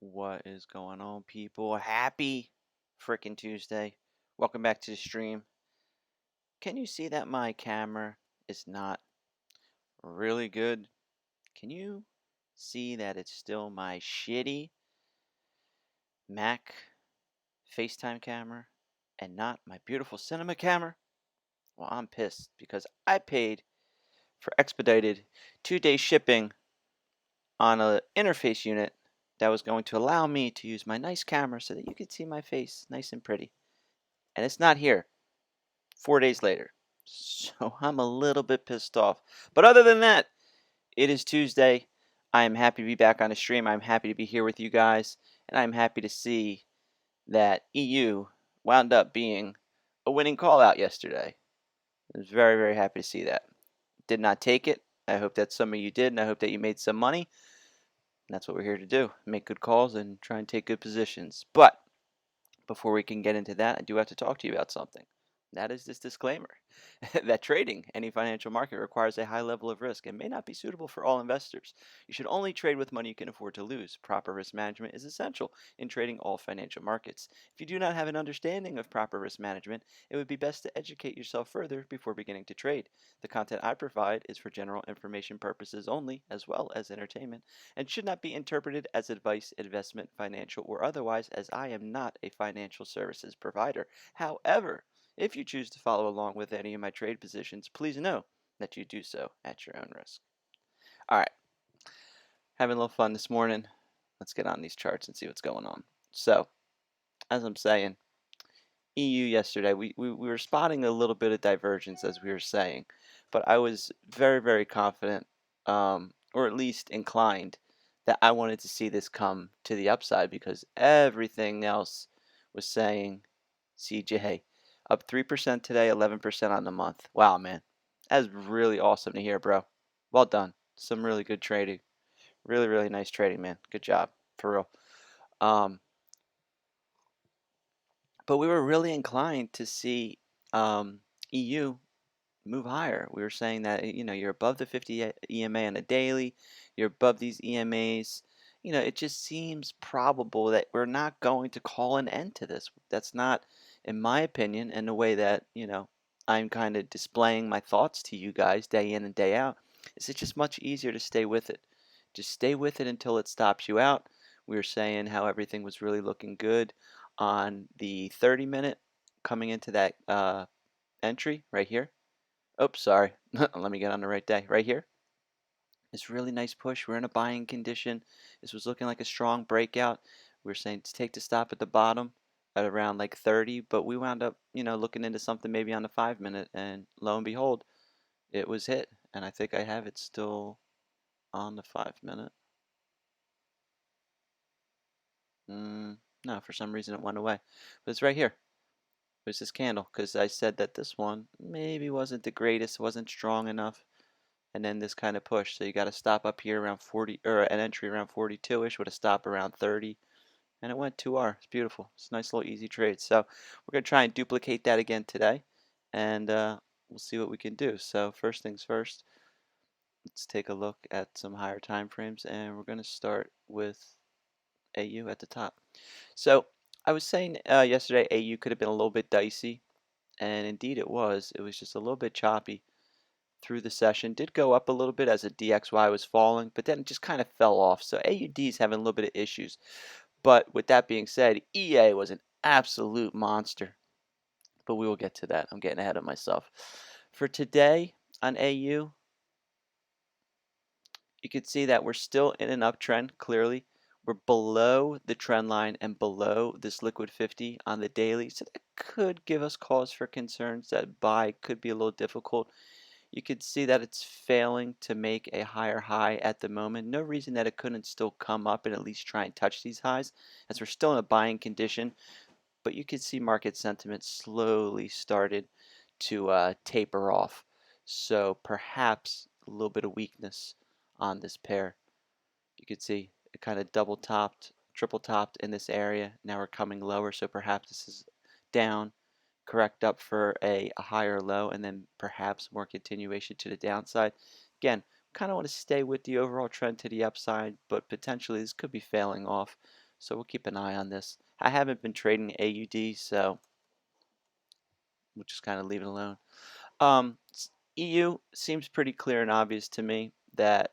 What is going on, people? Happy freaking Tuesday. Welcome back to the stream. Can you see that my camera is not really good? Can you see that it's still my shitty Mac FaceTime camera and not my beautiful cinema camera? Well, I'm pissed because I paid for expedited 2-day shipping on an interface unit that was going to allow me to use my nice camera so that you could see my face nice and pretty. And it's not here 4 days later. So I'm a little bit pissed off. But other than that, it is Tuesday. I am happy to be back on the stream. I'm happy to be here with you guys. And I'm happy to see that EU wound up being a winning call out yesterday. I was very, very happy to see that. Did not take it. I hope that some of you did, and I hope that you made some money. And that's what we're here to do. Make good calls and try and take good positions. But before we can get into that, I do have to talk to you about something. That is this disclaimer that trading any financial market requires a high level of risk and may not be suitable for all investors. You should only trade with money you can afford to lose. Proper risk management is essential in trading all financial markets. If you do not have an understanding of proper risk management, it would be best to educate yourself further before beginning to trade. The content I provide is for general information purposes only, as well as entertainment, and should not be interpreted as advice, investment, financial, or otherwise, as I am not a financial services provider. However, if you choose to follow along with any of my trade positions, please know that you do so at your own risk. All right, having a little fun this morning. Let's get on these charts and see what's going on. So, as I'm saying, EU yesterday, we were spotting a little bit of divergence, as we were saying, but I was very, very confident, or at least inclined, that I wanted to see this come to the upside because everything else was saying CJ up 3% today, 11% on the month. Wow, man. That's really awesome to hear, bro. Well done. Some really good trading. Really, really nice trading, man. Good job. For real. But we were really inclined to see EU move higher. We were saying that, you're above the 50 EMA on a daily. You're above these EMAs. It just seems probable that we're not going to call an end to this. That's not, in my opinion, and the way that, I'm kind of displaying my thoughts to you guys day in and day out. It's just much easier to stay with it. Just stay with it until it stops you out. We were saying how everything was really looking good on the 30-minute coming into that entry right here. Oops, sorry. Let me get on the right day. Right here. It's really nice push. We're in a buying condition. This was looking like a strong breakout. We were saying to take the stop at the bottom at around like 30, but we wound up, looking into something maybe on the 5-minute, and lo and behold, it was hit. And I think I have it still on the 5-minute. No, for some reason it went away. But it's right here. It was this candle, because I said that this one maybe wasn't the greatest, wasn't strong enough. And then this kind of push. So you got to stop up here around 40, or an entry around 42-ish with a stop around 30. And it went 2R. It's beautiful. It's a nice little easy trade. So we're going to try and duplicate that again today. And we'll see what we can do. So first things first, let's take a look at some higher time frames. And we're going to start with AU at the top. So I was saying yesterday AU could have been a little bit dicey. And indeed it was. It was just a little bit choppy through the session. Did go up a little bit as a DXY was falling, but then it just kind of fell off. So AUD is having a little bit of issues. But with that being said, EA was an absolute monster. But we will get to that. I'm getting ahead of myself. For today on AU, You can see that we're still in an uptrend, clearly. We're below the trend line and below this liquid 50 on the daily, so that could give us cause for concerns that buy could be a little difficult. You could see that it's failing to make a higher high at the moment. No reason that it couldn't still come up and at least try and touch these highs, as we're still in a buying condition. But you could see market sentiment slowly started to taper off. So perhaps a little bit of weakness on this pair. You could see it kind of double topped, triple topped in this area. Now we're coming lower, so perhaps this is down, correct up for a higher low, and then perhaps more continuation to the downside. Again, kind of want to stay with the overall trend to the upside, but potentially this could be failing off. So we'll keep an eye on this. I haven't been trading AUD, so we'll just kind of leave it alone. EU seems pretty clear and obvious to me that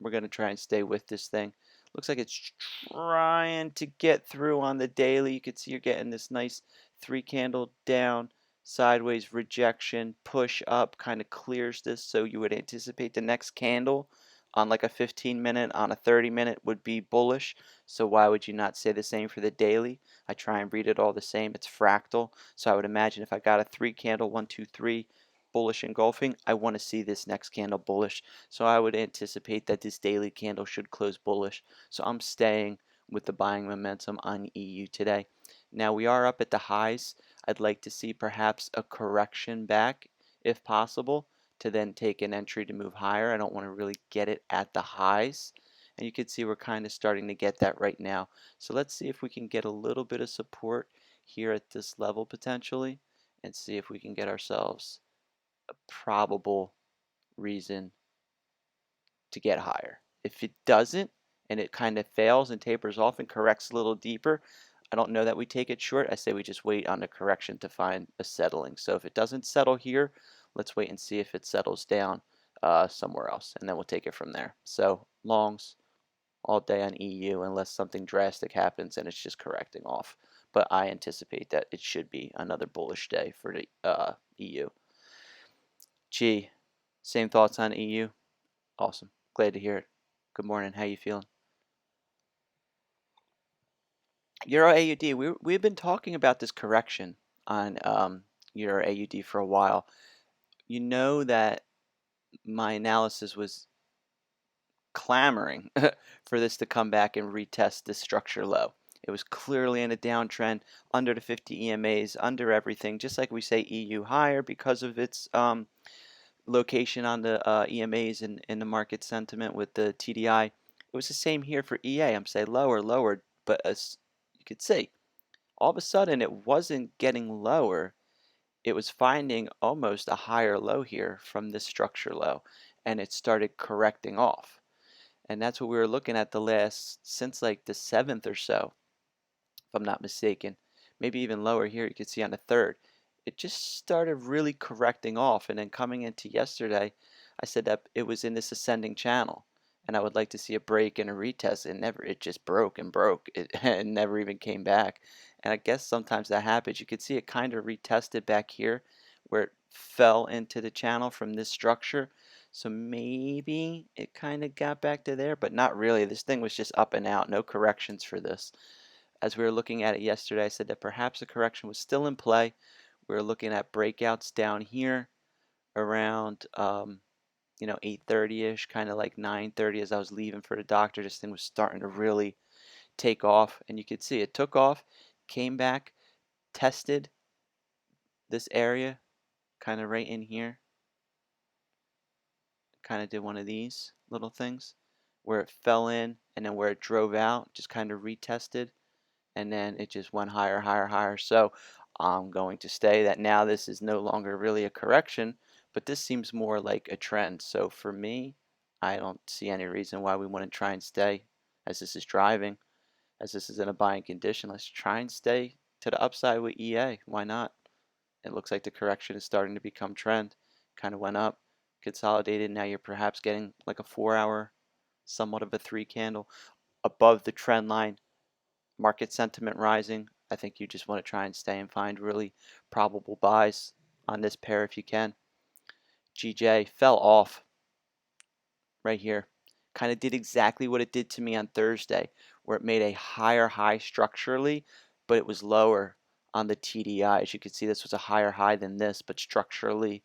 we're going to try and stay with this thing. Looks like it's trying to get through on the daily. You can see you're getting this nice 3 candle down, sideways rejection, push up, kind of clears this. So you would anticipate the next candle on like a 15-minute, on a 30-minute would be bullish. So why would you not say the same for the daily? I try and read it all the same. It's fractal. So I would imagine if I got a 3 candle, 1, 2, 3, bullish engulfing, I want to see this next candle bullish. So I would anticipate that this daily candle should close bullish. So I'm staying with the buying momentum on EU today. Now we are up at the highs. I'd like to see perhaps a correction back if possible to then take an entry to move higher. I don't want to really get it at the highs. And you can see we're kind of starting to get that right now. So let's see if we can get a little bit of support here at this level potentially and see if we can get ourselves a probable reason to get higher. If it doesn't and it kind of fails and tapers off and corrects a little deeper, I don't know that we take it short. I say we just wait on the correction to find a settling. So if it doesn't settle here, let's wait and see if it settles down somewhere else, and then we'll take it from there. So longs all day on EU unless something drastic happens and it's just correcting off. But I anticipate that it should be another bullish day for the EU. Gee, same thoughts on EU? Awesome. Glad to hear it. Good morning. How you feeling? Euro AUD. We've been talking about this correction on Euro AUD for a while. You know that my analysis was clamoring for this to come back and retest this structure low. It was clearly in a downtrend, under the 50 EMAs, under everything, just like we say EU higher because of its location on the EMAs and in the market sentiment with the TDI. It was the same here for EA. I'm saying lower, lower, but as you could see, all of a sudden it wasn't getting lower. It was finding almost a higher low here from this structure low, and it started correcting off. And that's what we were looking at the last, since like the 7th or so, if I'm not mistaken. Maybe even lower here, you can see on the 3rd. It just started really correcting off, and then coming into yesterday, I said that it was in this ascending channel, and I would like to see a break and a retest. It just broke and broke. It never even came back. And I guess sometimes that happens. You could see it kind of retested back here, where it fell into the channel from this structure. So maybe it kind of got back to there, but not really. This thing was just up and out, no corrections for this. As we were looking at it yesterday, I said that perhaps a correction was still in play. We were looking at breakouts down here around 8:30ish, kind of like 9:30 as I was leaving for the doctor. This thing was starting to really take off, and you could see it took off, came back, tested this area, kind of right in here, kind of did one of these little things where it fell in, and then where it drove out, just kind of retested, and then it just went higher, higher, higher. So I'm going to stay that now this is no longer really a correction, but this seems more like a trend. So for me, I don't see any reason why we wouldn't try and stay, as this is driving, as this is in a buying condition. Let's try and stay to the upside with EA. Why not? It looks like the correction is starting to become trend. Kind of went up, consolidated. Now you're perhaps getting like a 4-hour, somewhat of a 3 candle above the trend line. Market sentiment rising. I think you just want to try and stay and find really probable buys on this pair if you can. GJ fell off right here. kind of did exactly what it did to me on Thursday, where it made a higher high structurally, but it was lower on the TDI. As you can see, this was a higher high than this, but structurally,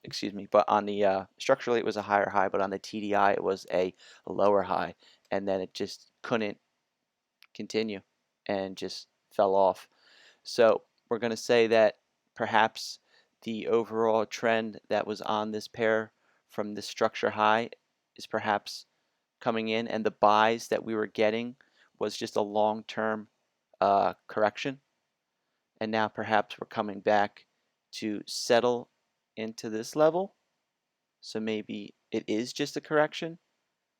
excuse me, but on the structurally it was a higher high, but on the TDI it was a lower high, and then it just couldn't continue and just fell off. So we're going to say that perhaps the overall trend that was on this pair from this structure high is perhaps coming in, and the buys that we were getting was just a long-term correction, and now perhaps we're coming back to settle into this level. So maybe it is just a correction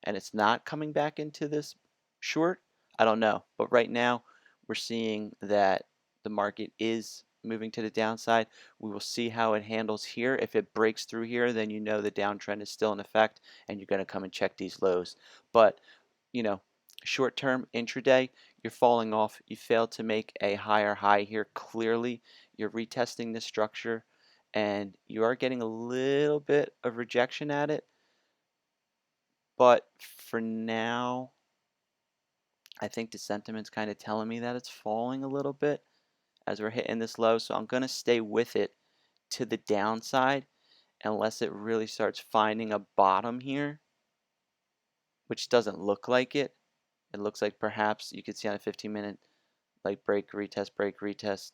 and it's not coming back into this short. I don't know, but right now we're seeing that the market is moving to the downside. We will see how it handles here. If it breaks through here, then you know the downtrend is still in effect and you're going to come and check these lows. But you know, short term intraday, you're falling off. You failed to make a higher high here. Clearly, you're retesting the structure and you are getting a little bit of rejection at it. But for now, I think the sentiment's kind of telling me that it's falling a little bit as we're hitting this low. So I'm going to stay with it to the downside unless it really starts finding a bottom here, which doesn't look like it. It looks like perhaps you could see on a 15-minute like break, retest,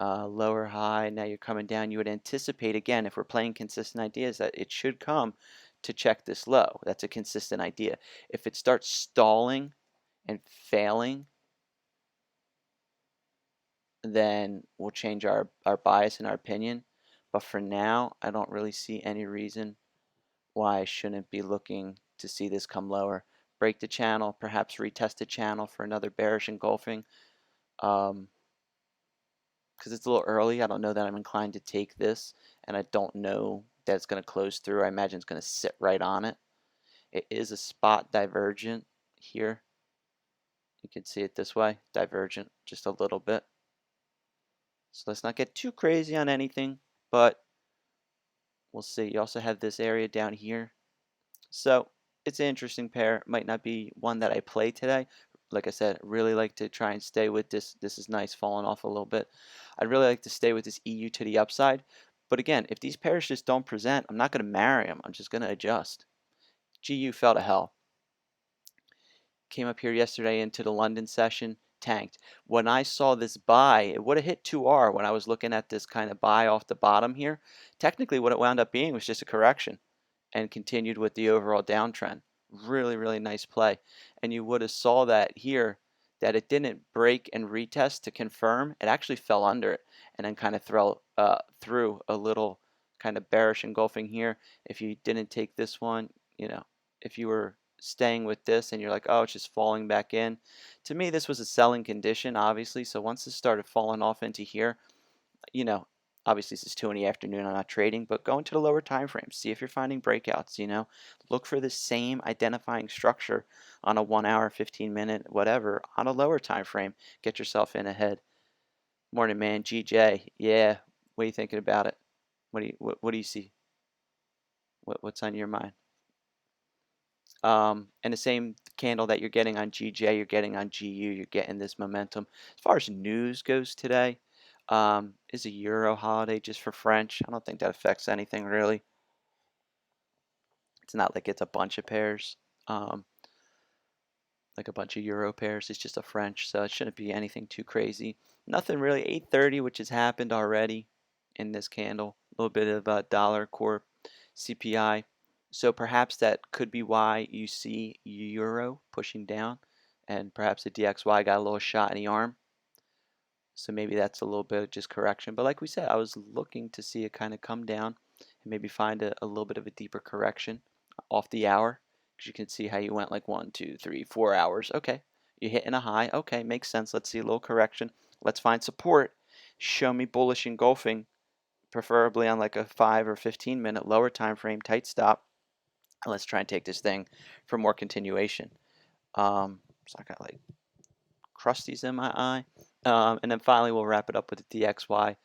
lower high. Now you're coming down. You would anticipate, again, if we're playing consistent ideas, that it should come to check this low. That's a consistent idea. If it starts stalling and failing, then we'll change our bias and our opinion. But for now, I don't really see any reason why I shouldn't be looking to see this come lower. Break the channel, perhaps retest the channel for another bearish engulfing. Because it's a little early, I don't know that I'm inclined to take this, and I don't know that it's going to close through. I imagine it's going to sit right on it. It is a spot divergent here. You can see it this way, divergent just a little bit. So let's not get too crazy on anything, but we'll see. You also have this area down here. So it's an interesting pair. Might not be one that I play today. Like I said, really like to try and stay with this. This is nice, falling off a little bit. I'd really like to stay with this EU to the upside. But again, if these pairs just don't present, I'm not going to marry them. I'm just going to adjust. GU fell to hell. Came up here yesterday into the London session, tanked. When I saw this buy, it would have hit 2R when I was looking at this kind of buy off the bottom here. Technically, what it wound up being was just a correction and continued with the overall downtrend. Really, really nice play. And you would have saw that here, that it didn't break and retest to confirm. It actually fell under it and then kind of through a little kind of bearish engulfing here. If you didn't take this one, you know, if you were staying with this and you're like, oh, it's just falling back in. To me, this was a selling condition, obviously. So once this started falling off into here, you know, obviously this is 2 in the afternoon, I'm not trading, but go into the lower time frame, see if you're finding breakouts, you know, look for the same identifying structure on a 1 hour, 15-minute, whatever, on a lower time frame, get yourself in ahead. Morning, man. GJ, yeah, what are you thinking about it? What do you see? What's on your mind? And the same candle that you're getting on GJ, you're getting on GU, you're getting this momentum. As far as news goes today, is a Euro holiday just for French. I don't think that affects anything really. It's not like it's a bunch of pairs, like a bunch of Euro pairs. It's just a French, so it shouldn't be anything too crazy. Nothing really. 8:30, which has happened already in this candle. A little bit of dollar core CPI. So perhaps that could be why you see Euro pushing down, and perhaps the DXY got a little shot in the arm. So maybe that's a little bit of just correction. But like we said, I was looking to see it kind of come down and maybe find a little bit of a deeper correction off the hour. Because you can see how you went like 1, 2, 3, 4 hours. Okay, you're hitting a high. Okay, makes sense. Let's see a little correction. Let's find support. Show me bullish engulfing, preferably on like a 5 or 15-minute lower time frame, tight stop. And let's try and take this thing for more continuation. So I got like crusties in my eye. And then finally we'll wrap it up with the DXY.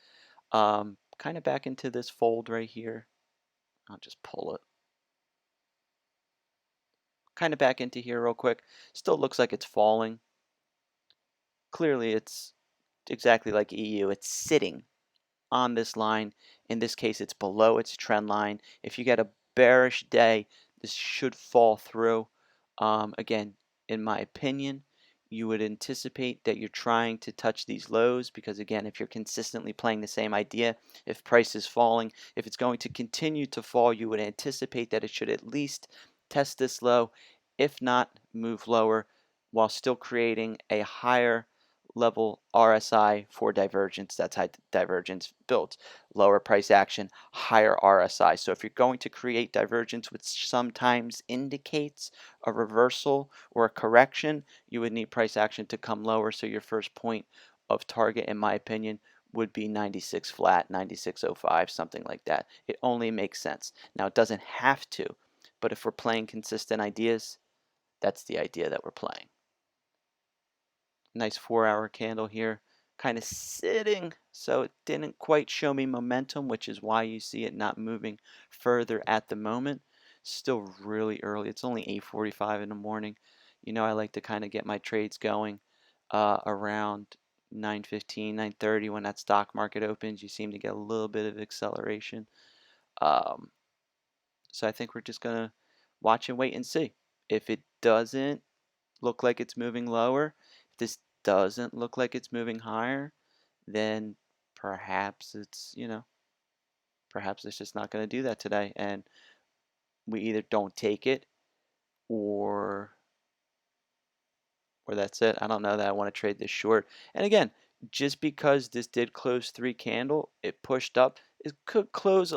Kind of back into this fold right here. I'll just pull it. kind of back into here real quick. Still looks like it's falling. Clearly, it's exactly like EU. It's sitting on this line. In this case, it's below its trend line. If you get a bearish day, this should fall through. Again, in my opinion, you would anticipate that you're trying to touch these lows because, again, if you're consistently playing the same idea, if price is falling, if it's going to continue to fall, you would anticipate that it should at least test this low, if not move lower, while still creating a higher level RSI for divergence. That's how divergence builds. Lower price action, higher RSI. So if you're going to create divergence, which sometimes indicates a reversal or a correction, you would need price action to come lower. So your first point of target, in my opinion, would be 96 flat, 96.05, something like that. It only makes sense. Now, it doesn't have to, but if we're playing consistent ideas, that's the idea that we're playing. Nice 4-hour candle here, kind of sitting, so it didn't quite show me momentum, which is why you see it not moving further at the moment. Still really early. It's only 8:45 in the morning. You know, I like to kind of get my trades going around 9:15, 9:30 when that stock market opens. You seem to get a little bit of acceleration. So I think we're just gonna watch and wait and see. If it doesn't look like it's moving lower, if this doesn't look like it's moving higher, then perhaps it's, perhaps it's just not going to do that today. And we either don't take it or that's it. I don't know that I want to trade this short. And again, just because this did close 3 candle, it pushed up, it could close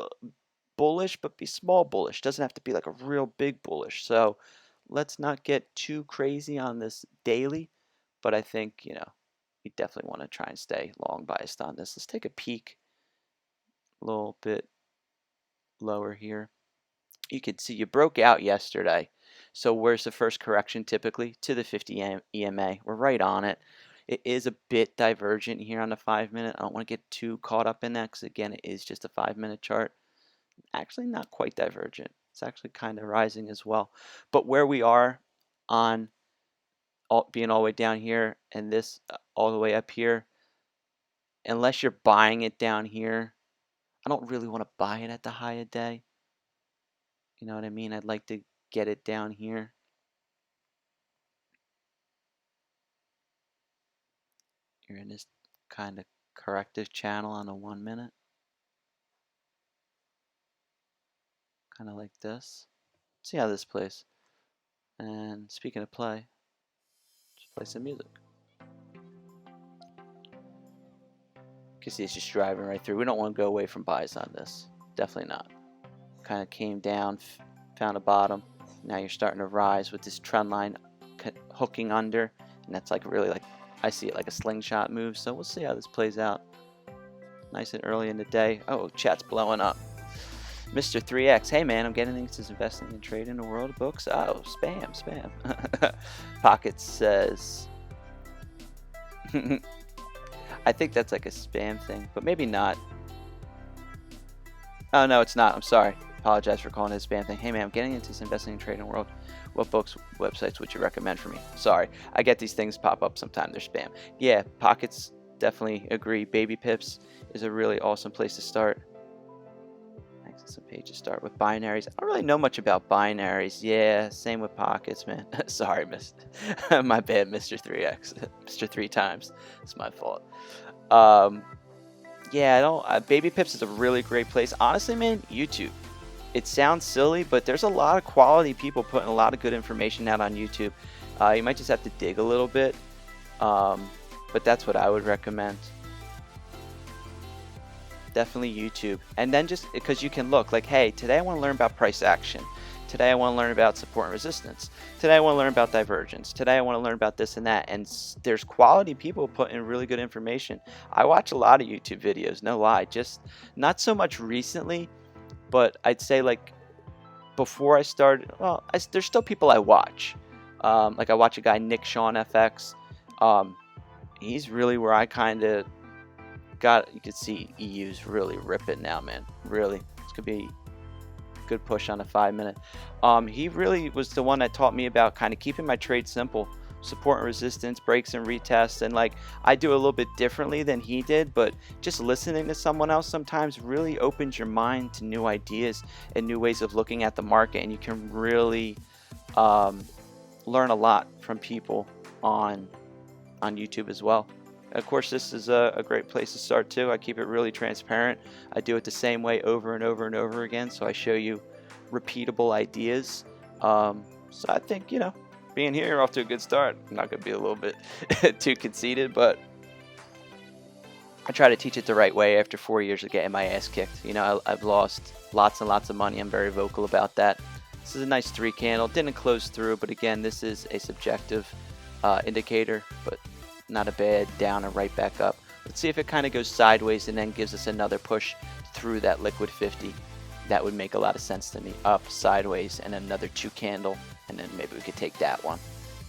bullish, but be small bullish. Doesn't have to be like a real big bullish. So let's not get too crazy on this daily. But I think, you definitely want to try and stay long biased on this. Let's take a peek a little bit lower here. You can see you broke out yesterday. So where's the first correction typically? To the 50 EMA. We're right on it. It is a bit divergent here on the 5-minute. I don't want to get too caught up in that because, again, it is just a 5-minute chart. Actually, not quite divergent. It's actually kind of rising as well. But where we are on being all the way down here and this all the way up here, unless you're buying it down here, I don't really want to buy it at the high of day. You know what I mean? I'd like to get it down here. You're in this kind of corrective channel on a 1-minute. Kind of like this. See how this plays. And speaking of play, let's play some music. You can see it's just driving right through. We don't want to go away from buys on this. Definitely not. Kind of came down, found a bottom. Now you're starting to rise with this trend line hooking under. And that's like really like, I see it like a slingshot move. So we'll see how this plays out. Nice and early in the day. Oh, chat's blowing up. Mr. 3X, hey man, I'm getting into investing and trading in the world of books. Oh, spam. Pocket says, I think that's like a spam thing, but maybe not. Oh, no, it's not. I'm sorry. Apologize for calling it a spam thing. Hey man, I'm getting into this investing and trading world. What books, websites would you recommend for me? Sorry, I get these things pop up sometime. They're spam. Yeah, Pockets, definitely agree. Baby Pips is a really awesome place to start. Some pages start with binaries. I don't really know much about binaries. Yeah, same with Pockets, man. Sorry, my bad, Mr. 3X. Mr. 3 times. It's my fault. Yeah, I don't. Baby Pips is a really great place. Honestly, man, YouTube. It sounds silly, but there's a lot of quality people putting a lot of good information out on YouTube. You might just have to dig a little bit, but that's what I would recommend. Definitely YouTube. And then just because you can look like, hey, today I want to learn about price action. Today I want to learn about support and resistance. Today I want to learn about divergence. Today I want to learn about this and that. And there's quality people putting really good information. I watch a lot of YouTube videos, no lie. Just not so much recently, but I'd say like before I started, well, there's still people I watch. Like I watch a guy, Nick Sean FX. He's really where I kind of you can see EU's really ripping now, man. Really, this could be good push on a 5-minute. He really was the one that taught me about kind of keeping my trade simple, support and resistance, breaks and retests, and like I do a little bit differently than he did, but just listening to someone else sometimes really opens your mind to new ideas and new ways of looking at the market, and you can really learn a lot from people on YouTube as well. Of course, this is a great place to start too. I keep it really transparent. I do it the same way over and over and over again, so I show you repeatable ideas. So I think, being here, you're off to a good start. I'm not going to be a little bit too conceited, but I try to teach it the right way after 4 years of getting my ass kicked. I've lost lots and lots of money. I'm very vocal about that. This is a nice 3 candle. Didn't close through, but again, this is a subjective indicator, but not a bad down and right back up. Let's see if it kind of goes sideways and then gives us another push through that liquid 50. That would make a lot of sense to me. Up, sideways, and another 2 candle, and then maybe we could take that one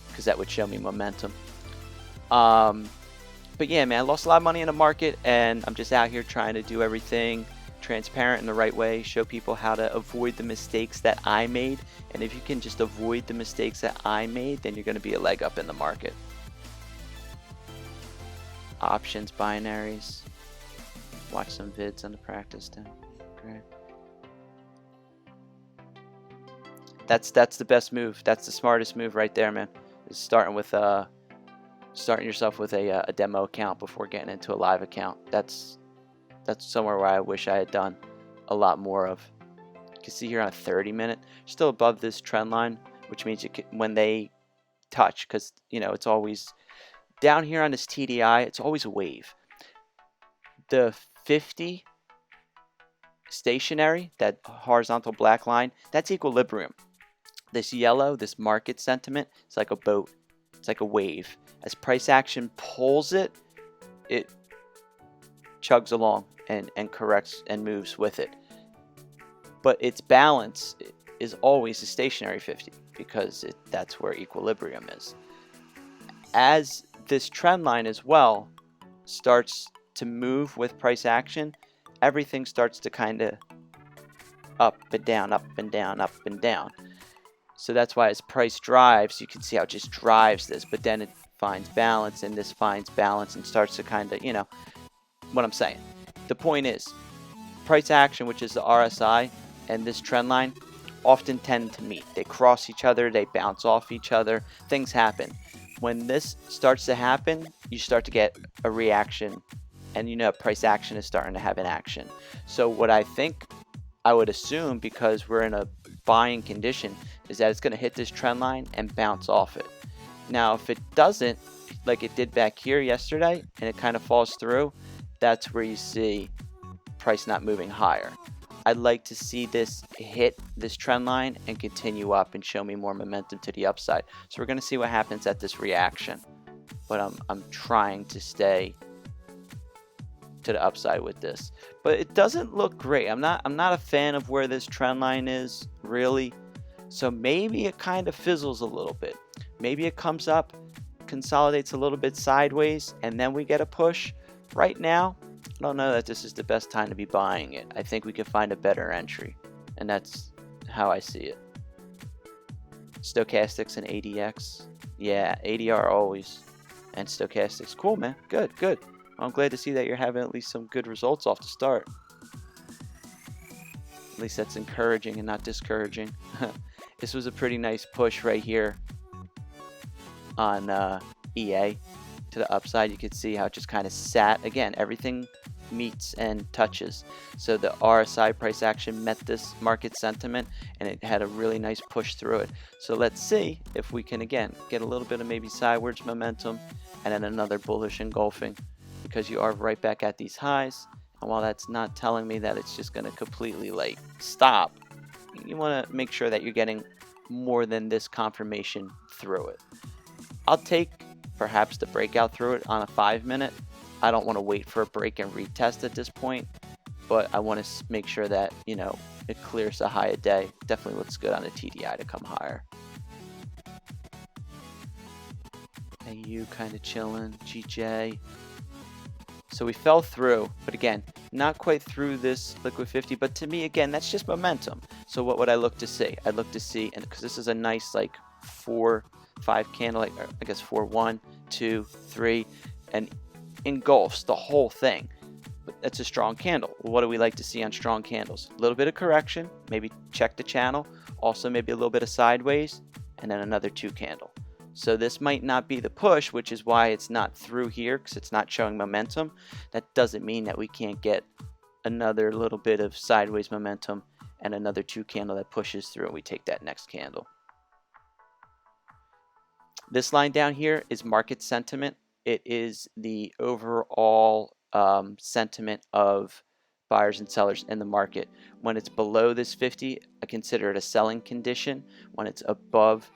because that would show me momentum. But yeah, man, I lost a lot of money in the market, and I'm just out here trying to do everything transparent in the right way, show people how to avoid the mistakes that I made. And if you can just avoid the mistakes that I made, then you're going to be a leg up in the market. Options, binaries. Watch some vids on the practice then. Great. That's the best move. That's the smartest move right there, man. Is starting yourself with a demo account before getting into a live account. That's somewhere where I wish I had done a lot more of. You can see here on a 30-minute, still above this trend line, which means when they touch, because it's always down here on this TDI, it's always a wave. The 50 stationary, that horizontal black line, that's equilibrium. This yellow, this market sentiment, it's like a boat. It's like a wave. As price action pulls it, it chugs along and corrects and moves with it. But its balance is always a stationary 50 because that's where equilibrium is. As this trend line as well starts to move with price action, everything starts to kind of up and down, up and down, up and down. So that's why as price drives, you can see how it just drives this, but then it finds balance, and this finds balance and starts to kind of, what I'm saying. The point is, price action, which is the RSI, and this trend line often tend to meet. They cross each other, they bounce off each other, things happen. When this starts to happen, you start to get a reaction, and price action is starting to have an action. So what I think I would assume, because we're in a buying condition, is that it's going to hit this trend line and bounce off it. Now, if it doesn't, like it did back here yesterday, and it kind of falls through, that's where you see price not moving higher. I'd like to see this hit this trend line and continue up and show me more momentum to the upside. So we're going to see what happens at this reaction. But I'm trying to stay to the upside with this. But it doesn't look great. I'm not a fan of where this trend line is, really. So maybe it kind of fizzles a little bit. Maybe it comes up, consolidates a little bit sideways, and then we get a push. Right now, I don't know that this is the best time to be buying it. I think we can find a better entry, and that's how I see it. Stochastics and ADX. Yeah, ADR always. And stochastics. Cool, man. Good. I'm glad to see that you're having at least some good results off the start. At least that's encouraging and not discouraging. This was a pretty nice push right here on EA to the upside. You could see how it just kind of sat. Again, everything meets and touches. So the RSI price action met this market sentiment, and it had a really nice push through it. So let's see if we can, again, get a little bit of maybe sideways momentum and then another bullish engulfing, because you are right back at these highs. And while that's not telling me that it's just going to completely stop, you want to make sure that you're getting more than this confirmation through it. I'll take perhaps the breakout through it on a 5-minute. I don't want to wait for a break and retest at this point, but I want to make sure that it clears a high a day. Definitely looks good on the TDI to come higher. AU kind of chilling. GJ. So we fell through, but again, not quite through this liquid 50, but to me, again, that's just momentum. So what would I look to see? I'd look to see, and because this is a nice like 4-5 candle, like I guess 4, 1, 2, 3, and engulfs the whole thing. But that's a strong candle. What do we like to see on strong candles? A little bit of correction, maybe check the channel, also maybe a little bit of sideways, and then another 2 candle. So this might not be the push, which is why it's not through here, because it's not showing momentum. That doesn't mean that we can't get another little bit of sideways momentum and another 2 candle that pushes through, and we take that next candle. This line down here is market sentiment. It is the overall sentiment of buyers and sellers in the market. When it's below this 50, I consider it a selling condition. When it's above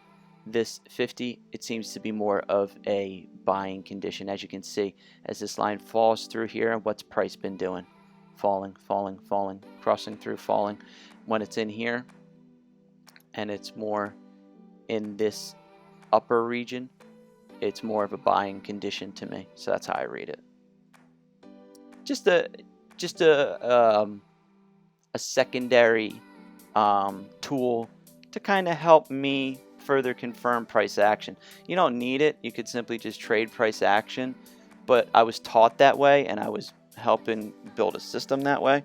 this 50, it seems to be more of a buying condition. As you can see, as this line falls through here, what's price been doing? Falling, falling, falling, crossing through, falling. When it's in here and it's more in this upper region, it's more of a buying condition to me. So that's how I read it. Just a secondary tool to kind of help me further confirm price action. You don't need it. You could simply just trade price action, but I was taught that way, and I was helping build a system that way.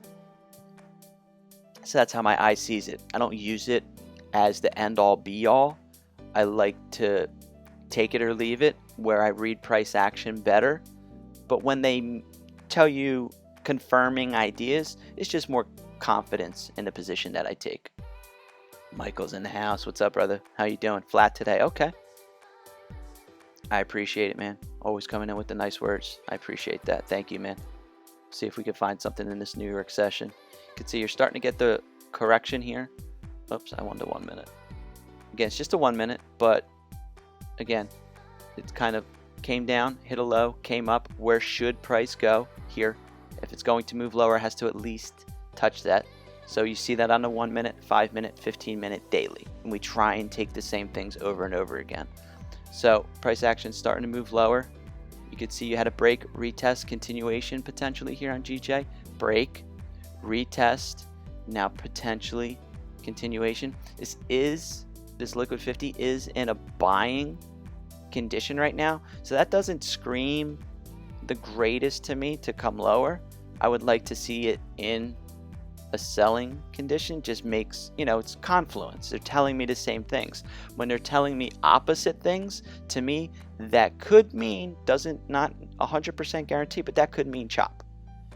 So that's how my eye sees it. I don't use it as the end all be all. I like to take it or leave it, where I read price action better. But when they tell you confirming ideas, it's just more confidence in the position that I take. Michael's in the house. What's up, brother? How you doing? Flat today? Okay. I appreciate it, man. Always coming in with the nice words. I appreciate that. Thank you, man. See if we can find something in this New York session. You can see you're starting to get the correction here. Oops, I wanted 1 minute. Again, it's just a 1 minute, but again, it kind of came down, hit a low, came up. Where should price go? Here. If it's going to move lower, it has to at least touch that. So you see that on the 1 minute, 5 minute, 15 minute daily. And we try and take the same things over and over again. So price action starting to move lower. You could see you had a break, retest, continuation potentially here on GJ. Break, retest, now potentially continuation. This liquid 50 is in a buying condition right now. So that doesn't scream the greatest to me to come lower. I would like to see it in a selling condition. Just makes, it's confluence. They're telling me the same things. When they're telling me opposite things, to me, that could mean, not 100% guarantee, but that could mean chop.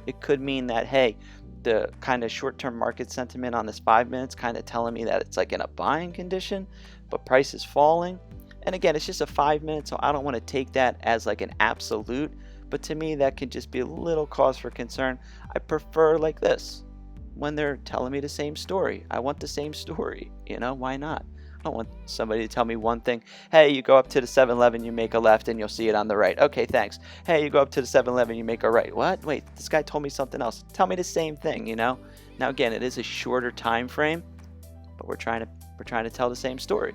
It could mean that, hey, the kind of short-term market sentiment on this 5 minutes kind of telling me that it's like in a buying condition, but price is falling. And again, it's just a 5 minutes, so I don't want to take that as like an absolute, but to me, that can just be a little cause for concern. I prefer like this, when they're telling me the same story. I want the same story, why not? I don't want somebody to tell me one thing. Hey, you go up to the 7-Eleven, you make a left, and you'll see it on the right. Okay, thanks. Hey, you go up to the 7-Eleven, you make a right. What? Wait, this guy told me something else. Tell me the same thing, Now, again, it is a shorter time frame, but we're trying to tell the same story.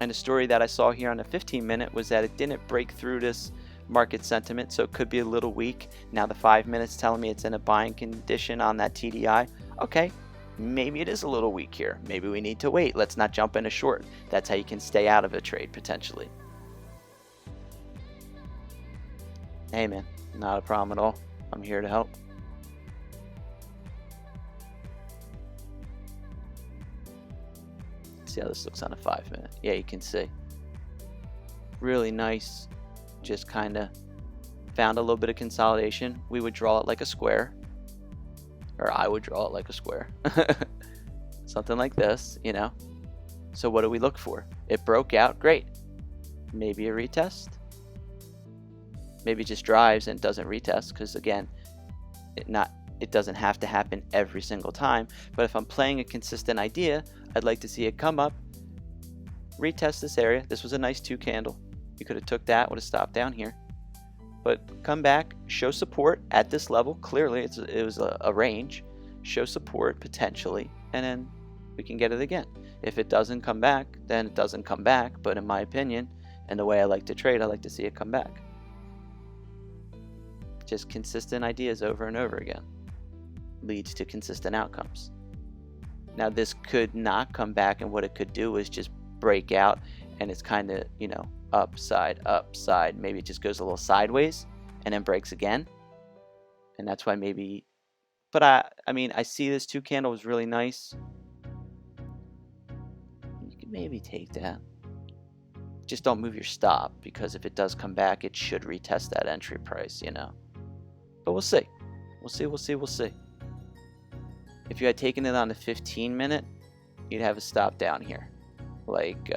And the story that I saw here on the 15-minute was that it didn't break through this market sentiment, so it could be a little weak. Now the 5 minutes telling me it's in a buying condition on that TDI. Okay, maybe it is a little weak here. Maybe we need to wait. Let's not jump in a short. That's how you can stay out of a trade potentially. Hey man, not a problem at all. I'm here to help. See how this looks on a 5 minute. Yeah, you can see. Really nice. Just kind of found a little bit of consolidation. We would draw it like a square. Or I would draw it like a square. Something like this, So what do we look for? It broke out, great. Maybe a retest. Maybe it just drives and doesn't retest, because again, it doesn't have to happen every single time. But if I'm playing a consistent idea, I'd like to see it come up, retest this area. This was a nice 2 candle. You could have took that, would have stopped down here. But come back, show support at this level. Clearly, it was a range. Show support potentially, and then we can get it again. If it doesn't come back, then it doesn't come back. But in my opinion, and the way I like to trade, I like to see it come back. Just consistent ideas over and over again leads to consistent outcomes. Now this could not come back, and what it could do is just break out, and it's kind of, you know, upside, upside. Maybe it just goes a little sideways and then breaks again. And that's why maybe, but I mean, I see this 2 candle was really nice. You can maybe take that. Just don't move your stop, because if it does come back, it should retest that entry price, you know. But we'll see. We'll see, we'll see, we'll see. If you had taken it on the 15-minute, you'd have a stop down here, like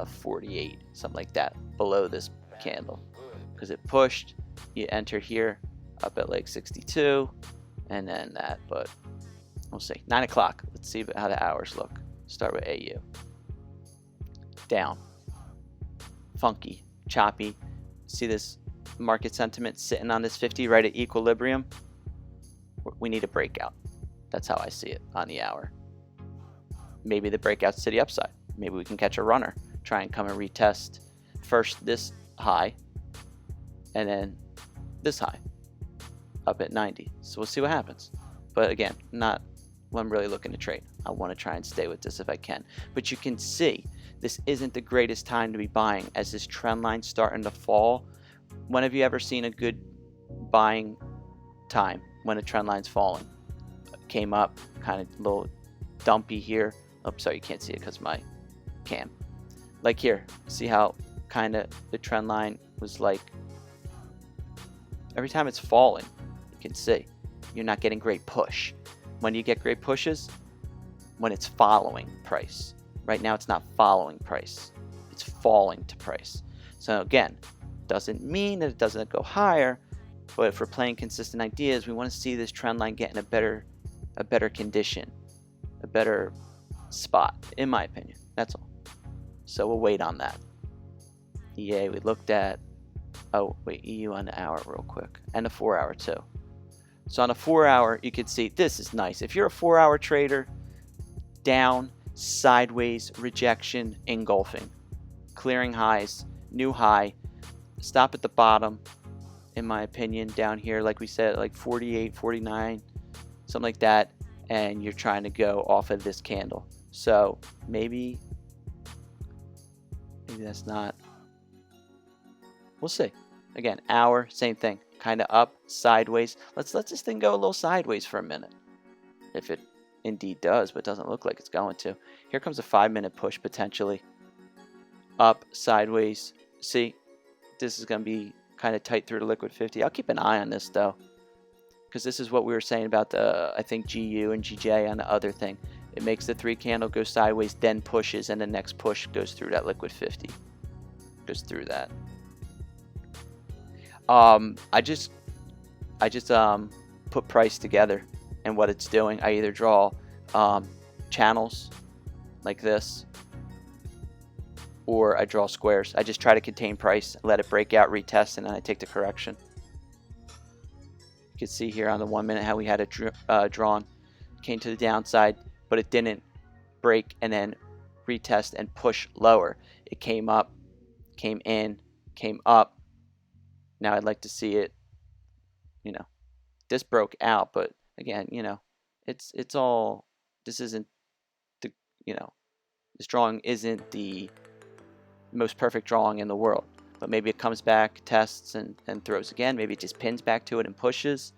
48, something like that, below this candle, because it pushed. You enter here up at like 62, and then that. But we'll see. 9 o'clock. Let's see how the hours look. Start with AU. Down. Funky, choppy. See this market sentiment sitting on this 50 right at equilibrium? We need a breakout. That's how I see it on the hour. Maybe the breakout's to the upside. Maybe we can catch a runner, try and come and retest first this high and then this high up at 90. So we'll see what happens. But again, not what I'm really looking to trade. I want to try and stay with this if I can. But you can see this isn't the greatest time to be buying as this trend line's starting to fall. When have you ever seen a good buying time when a trend line's falling? Came up, kind of a little dumpy here. Oh, sorry, you can't see it because my cam. Like here, see how kind of the trend line was like, every time it's falling, you can see you're not getting great push. When you get great pushes, when it's following price. Right now it's not following price, it's falling to price. So again, doesn't mean that it doesn't go higher, but if we're playing consistent ideas, we want to see this trend line get in a better condition, a better spot, in my opinion. That's all. So we'll wait on that. EA we looked at. Oh wait, EU on the hour real quick, and the 4 hour too. So on a 4 hour, you can see this is nice. If you're a 4 hour trader, down, sideways, rejection, engulfing, clearing highs, new high, stop at the bottom, in my opinion, down here, like we said, like 48, 49, something like that, and you're trying to go off of this candle. So maybe that's not, we'll see. Again, hour, same thing, kind of up, sideways. Let's let this thing go a little sideways for a minute, if it indeed does, but it doesn't look like it's going to. Here comes a 5-minute push potentially, up, sideways. See, this is going to be kind of tight through the liquid 50. I'll keep an eye on this though, because this is what we were saying about the, I think, GU and GJ on the other thing. It makes the 3 candle go sideways, then pushes, and the next push goes through that liquid 50. Goes through that. I just put price together and what it's doing. I either draw channels like this, or I draw squares. I just try to contain price, let it break out, retest, and then I take the correction. You can see here on the 1 minute how we had it drawn. Came to the downside, but it didn't break and then retest and push lower. It came up, came in, came up. Now I'd like to see it, you know, this broke out, but again, you know, it's all, this isn't the, you know, this drawing isn't the most perfect drawing in the world, but maybe it comes back, tests, and throws again. Maybe it just pins back to it and pushes.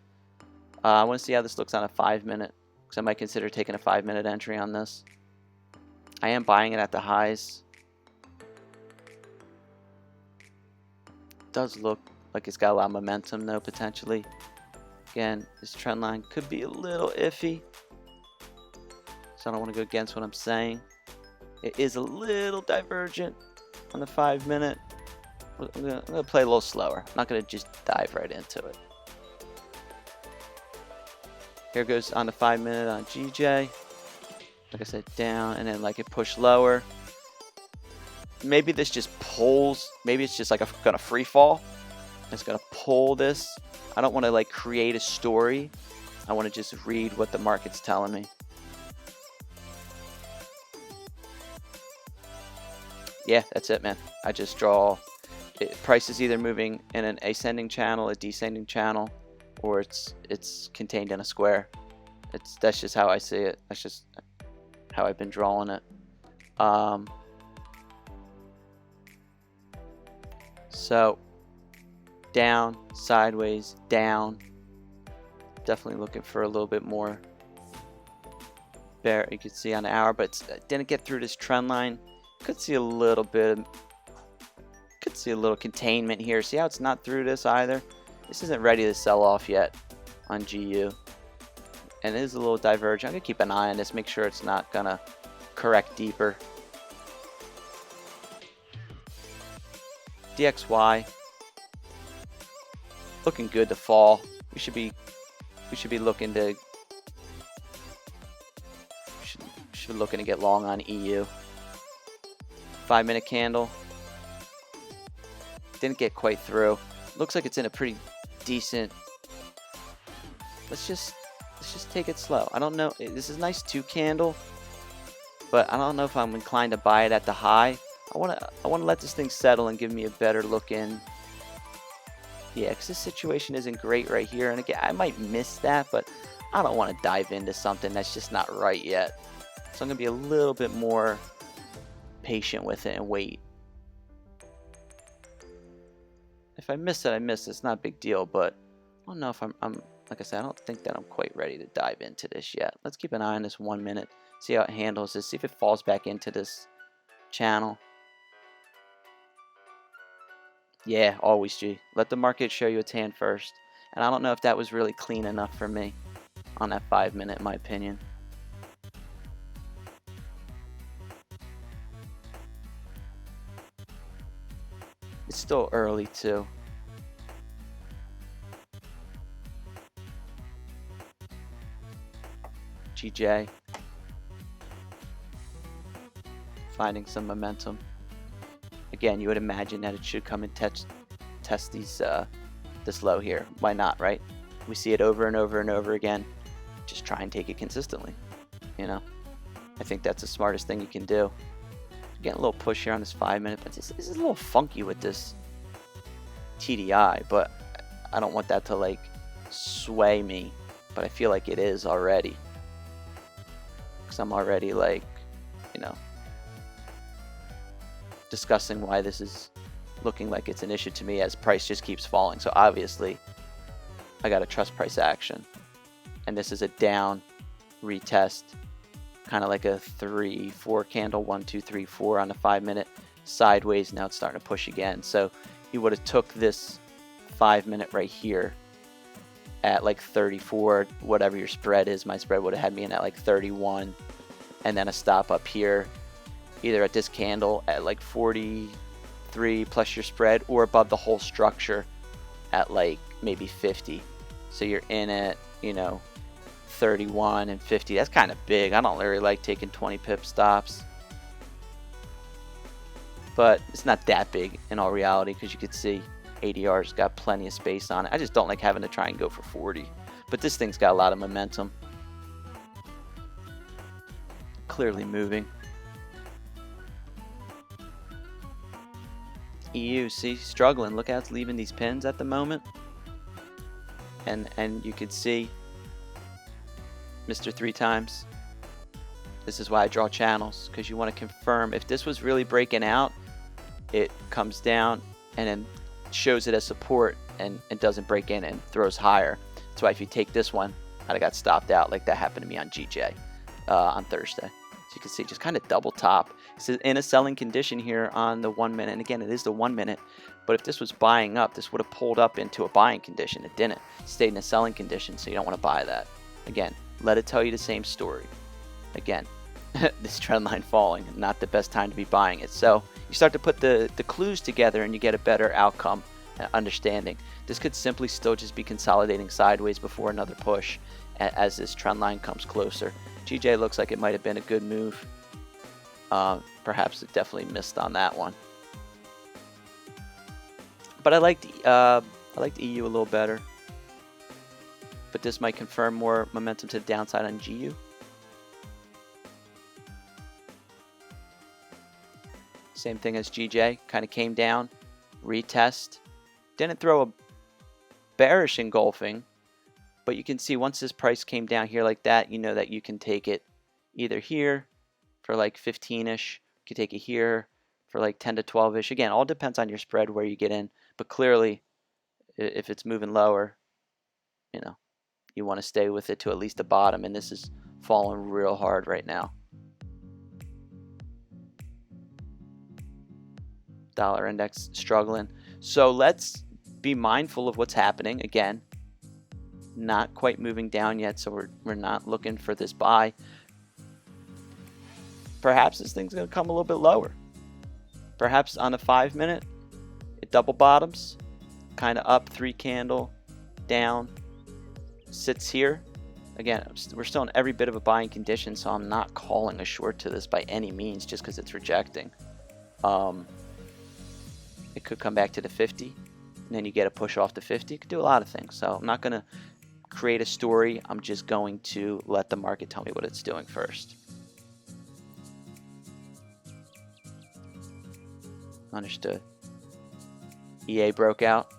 I want to see how this looks on a 5-minute, because I might consider taking a 5-minute entry on this. I am buying it at the highs. It does look like it's got a lot of momentum though, potentially. Again, this trend line could be a little iffy, so I don't want to go against what I'm saying. It is a little divergent on the 5-minute. I'm gonna play a little slower. I'm not gonna just dive right into it. Here goes on the 5-minute on GJ. Like I said, down, and then like it pushed lower. Maybe this just pulls. Maybe it's just like gonna free fall. It's gonna pull this. I don't want to like create a story. I want to just read what the market's telling me. Yeah, that's it, man. I just draw. Price is either moving in an ascending channel, a descending channel, or it's contained in a square. That's just how I see it. That's just how I've been drawing it. So down, sideways, down. Definitely looking for a little bit more bear. You can see on the hour, but didn't get through this trend line. Could see a little bit. Could see a little containment here. See how it's not through this either? This isn't ready to sell off yet on GU. And it is a little divergent. I'm going to keep an eye on this, make sure it's not going to correct deeper. DXY looking good to fall. We should be looking to should be looking to get long on EU. 5-minute candle. Didn't get quite through. Looks like it's in a pretty decent. Let's just take it slow. I don't know. This is a nice 2 candle, but I don't know if I'm inclined to buy it at the high. I want to let this thing settle and give me a better look in. Yeah, because this situation isn't great right here. And again, I might miss that, but I don't want to dive into something that's just not right yet. So I'm going to be a little bit more patient with it and wait. If I miss it, I miss it. It's not a big deal, but I don't know if I'm like I said, I don't think that I'm quite ready to dive into this yet. Let's keep an eye on this 1 minute, see how it handles this, see if it falls back into this channel. Yeah, always G. Let the market show you its hand first. And I don't know if that was really clean enough for me on that 5 minute, in my opinion. It's still early too. GJ. Finding some momentum. Again, you would imagine that it should come and test these this low here. Why not, right? We see it over and over and over again. Just try and take it consistently. You know, I think that's the smartest thing you can do. Getting a little push here on this 5 minute, but this is a little funky with this TDI, but I don't want that to like sway me, but I feel like it is already, because I'm already like, you know, discussing why this is looking like it's an issue to me as price just keeps falling. So obviously I got to trust price action, and this is a down retest, kind of like a 3-4 candle, 1 2 3 4 on the 5 minute, sideways. Now it's starting to push again. So you would have took this 5 minute right here at like 34, whatever your spread is. My spread would have had me in at like 31, and then a stop up here either at this candle at like 43 plus your spread, or above the whole structure at like maybe 50. So you're in at, you know, 31 and 50. That's kind of big. I don't really like taking 20 pip stops, but it's not that big in all reality, because you could see ADR's got plenty of space on it. I just don't like having to try and go for 40, but this thing's got a lot of momentum. Clearly moving. EU, see, struggling. Look how it's leaving these pins at the moment, and you could see Mr. 3 times. This is why I draw channels, because you want to confirm if this was really breaking out, it comes down and then shows it as support and doesn't break in and throws higher. That's why if you take this one, I got stopped out, like that happened to me on GJ on Thursday. So you can see just kind of double top. It's in a selling condition here on the 1 minute, and again, it is the 1 minute, but if this was buying up, this would have pulled up into a buying condition. It didn't. It stayed in a selling condition, so you don't want to buy that. Again, let it tell you the same story. Again, this trend line falling, not the best time to be buying it. So you start to put the clues together and you get a better outcome understanding. This could simply still just be consolidating sideways before another push as this trend line comes closer. GJ looks like it might have been a good move. Perhaps it definitely missed on that one. But I liked EU a little better. But this might confirm more momentum to the downside on GU. Same thing as GJ, kind of came down, retest. Didn't throw a bearish engulfing, but you can see once this price came down here like that, you know that you can take it either here for like 15-ish. You could take it here for like 10 to 12-ish. Again, all depends on your spread where you get in. But clearly, if it's moving lower, you know, you want to stay with it to at least the bottom. And this is falling real hard right now. Dollar index struggling. So let's be mindful of what's happening. Again, not quite moving down yet, so we're not looking for this buy. Perhaps this thing's going to come a little bit lower. Perhaps on a 5-minute, it double bottoms, kind of up, 3 candle, down, sits here. Again, we're still in every bit of a buying condition, so I'm not calling a short to this by any means just because it's rejecting. It could come back to the 50, and then you get a push off the 50. You could do a lot of things. So I'm not going to create a story. I'm just going to let the market tell me what it's doing first. Understood. EA broke out.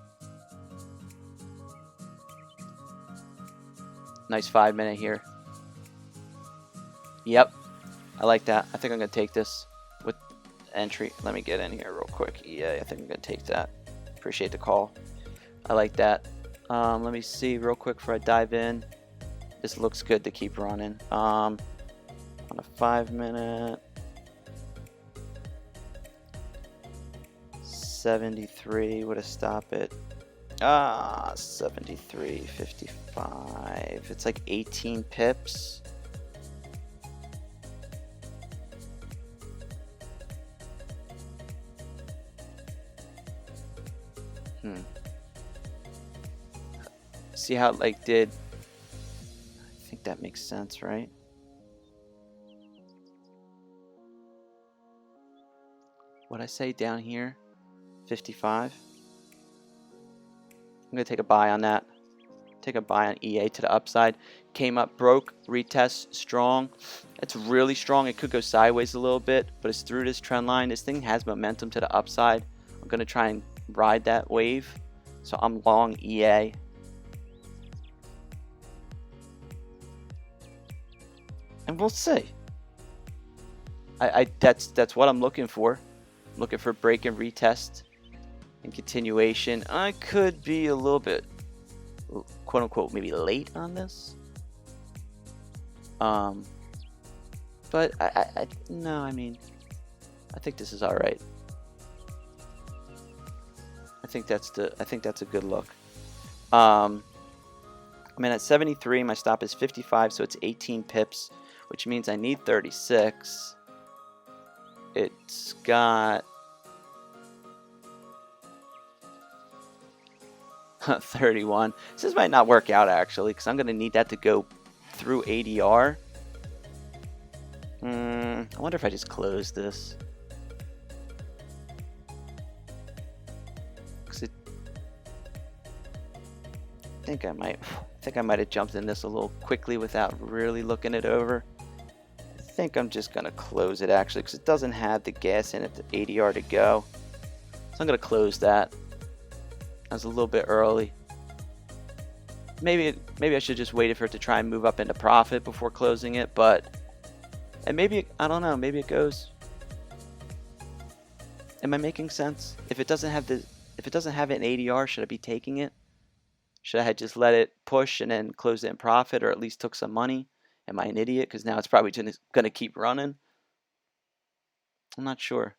Nice 5-minute here. Yep. I like that. I think I'm going to take this with entry. Let me get in here real quick. EA, I think I'm going to take that. Appreciate the call. I like that. Let me see real quick before I dive in. This looks good to keep running. On a 5-minute. 73. Would have stopped it. 73.55. It's like 18 pips. See how it like did. I think that makes sense, right? What I say down here, 55. I'm gonna take a buy on that. Take a buy on EA to the upside. Came up, broke, retest, strong. It's really strong. It could go sideways a little bit, but it's through this trend line. This thing has momentum to the upside. I'm gonna try and ride that wave. So I'm long EA. And we'll see. That's what I'm looking for. I'm looking for break and retest and continuation. I could be a little bit, quote unquote, maybe late on this. But no, I mean, I think this is all right. I think that's a good look. I'm in at 73. My stop is 55, so it's 18 pips, which means I need 36. It's got 31. This might not work out actually, because I'm going to need that to go through ADR. I wonder if I just close this. I think I might have jumped in this a little quickly without really looking it over. I think I'm just gonna close it actually, because it doesn't have the gas in it, the ADR to go. So I'm gonna close that. That was a little bit early. Maybe I should just wait for it to try and move up into profit before closing it, and maybe, I don't know, maybe it goes. Am I making sense? If it doesn't have an ADR, should I be taking it? Should I have just let it push and then close it in profit, or at least took some money? Am I an idiot? Because now it's probably going to keep running. I'm not sure.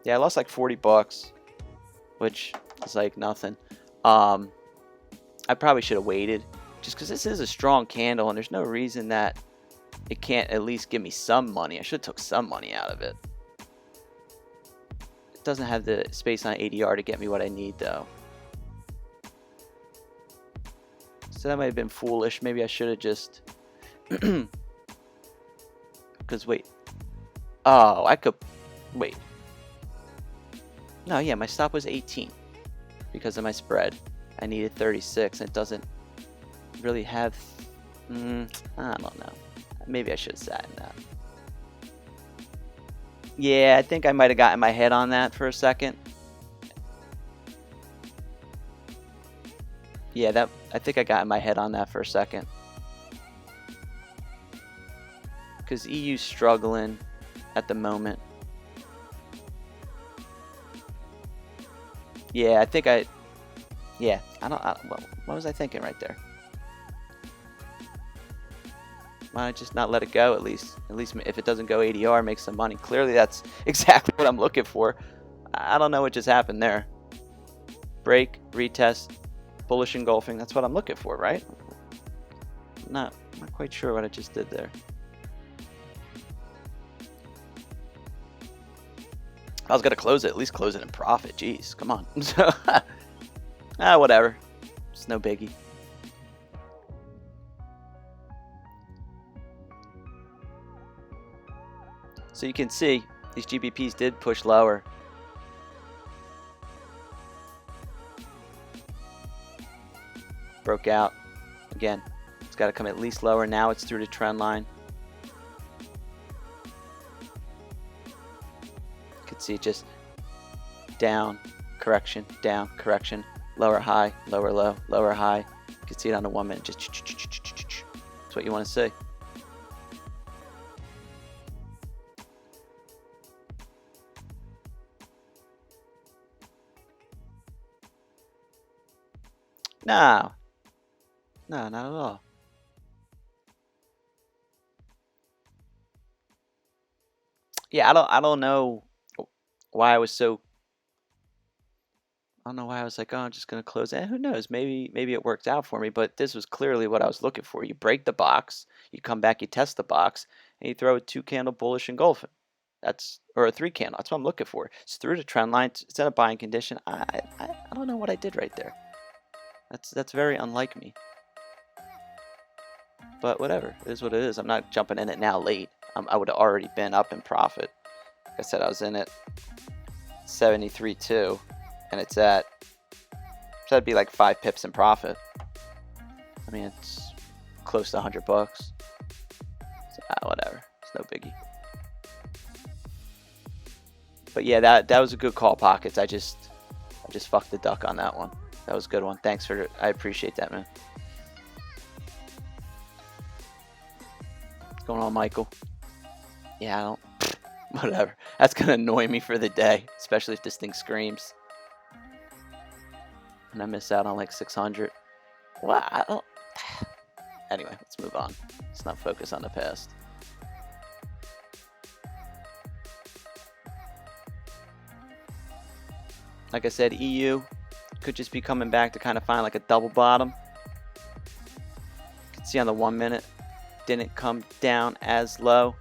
Yeah, I lost like 40 bucks, which is like nothing. I probably should have waited, just because this is a strong candle, and there's no reason that it can't at least give me some money. I should have took some money out of it. Doesn't have the space on ADR to get me what I need though. So that might have been foolish. Maybe I should have just because wait. Oh, I could wait. No, yeah, my stop was 18 because of my spread. I needed 36 and it doesn't really have I don't know. Maybe I should have sat in that. Yeah, I think I might have gotten my head on that for a second. Yeah, I think I got in my head on that for a second. Because EU's struggling at the moment. Yeah, I think yeah, what was I thinking right there? Why not just not let it go at least? At least if it doesn't go ADR, make some money. Clearly that's exactly what I'm looking for. I don't know what just happened there. Break, retest, bullish engulfing. That's what I'm looking for, right? I'm not quite sure what I just did there. I was gonna close it, at least close it in profit. Jeez, come on. Whatever. It's no biggie. So you can see these GBPs did push lower. Broke out. Again, it's got to come at least lower. Now it's through the trend line. You can see it just down, correction, down, correction, lower high, lower low, lower high. You can see it on the 1 minute. Just that's what you want to see. No, not at all. Yeah, I don't know why I was so. I don't know why I was like, oh, I'm just gonna close it. Who knows? Maybe it worked out for me. But this was clearly what I was looking for. You break the box, you come back, you test the box, and you throw a 2-candle bullish engulfing. Or a 3-candle. That's what I'm looking for. It's through the trend line. It's in a buying condition. I don't know what I did right there. That's very unlike me. But whatever, it is what it is. I'm not jumping in it now late. I would have already been up in profit. Like I said, I was in it 73.2, and it's at, so that'd be like 5 pips in profit. I mean, it's close to $100. So, whatever, it's no biggie. But yeah, that was a good call, Pockets. I just fucked the duck on that one. That was a good one. Thanks for, I appreciate that, man. What's going on, Michael? Yeah, I don't, whatever. That's gonna annoy me for the day, especially if this thing screams. And I miss out on like 600. Well, I don't. Anyway, let's move on. Let's not focus on the past. Like I said, EU could just be coming back to kind of find like a double bottom. You can see on the 1 minute, didn't come down as low.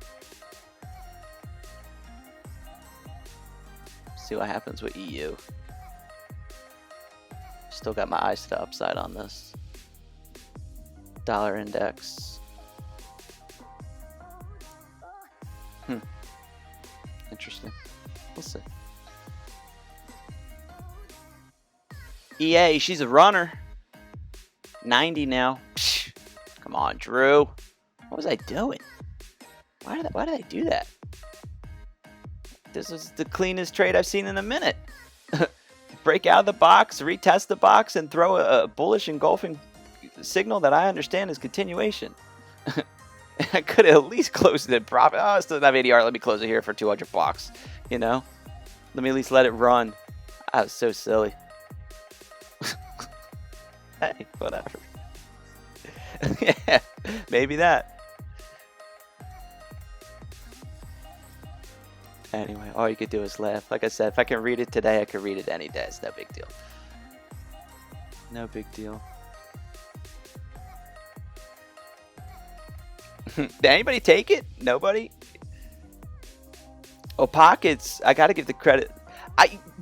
See what happens with EU. Still got my eyes to the upside on this. Dollar index. Interesting. We'll see. EA, she's a runner. 90 now. Psh, come on, Drew. What was I doing? Why did I do that? This is the cleanest trade I've seen in a minute. Break out of the box, retest the box, and throw a bullish engulfing signal that I understand is continuation. I could have at least closed it in profit. Oh, I still don't have ADR. Let me close it here for 200 bucks. You know? Let me at least let it run. I was so silly. Hey, whatever. Yeah, maybe that. Anyway, all you could do is laugh. Like I said, if I can read it today, I can read it any day. It's no big deal. No big deal. Did anybody take it? Nobody? Oh, Pockets. I got to give the credit.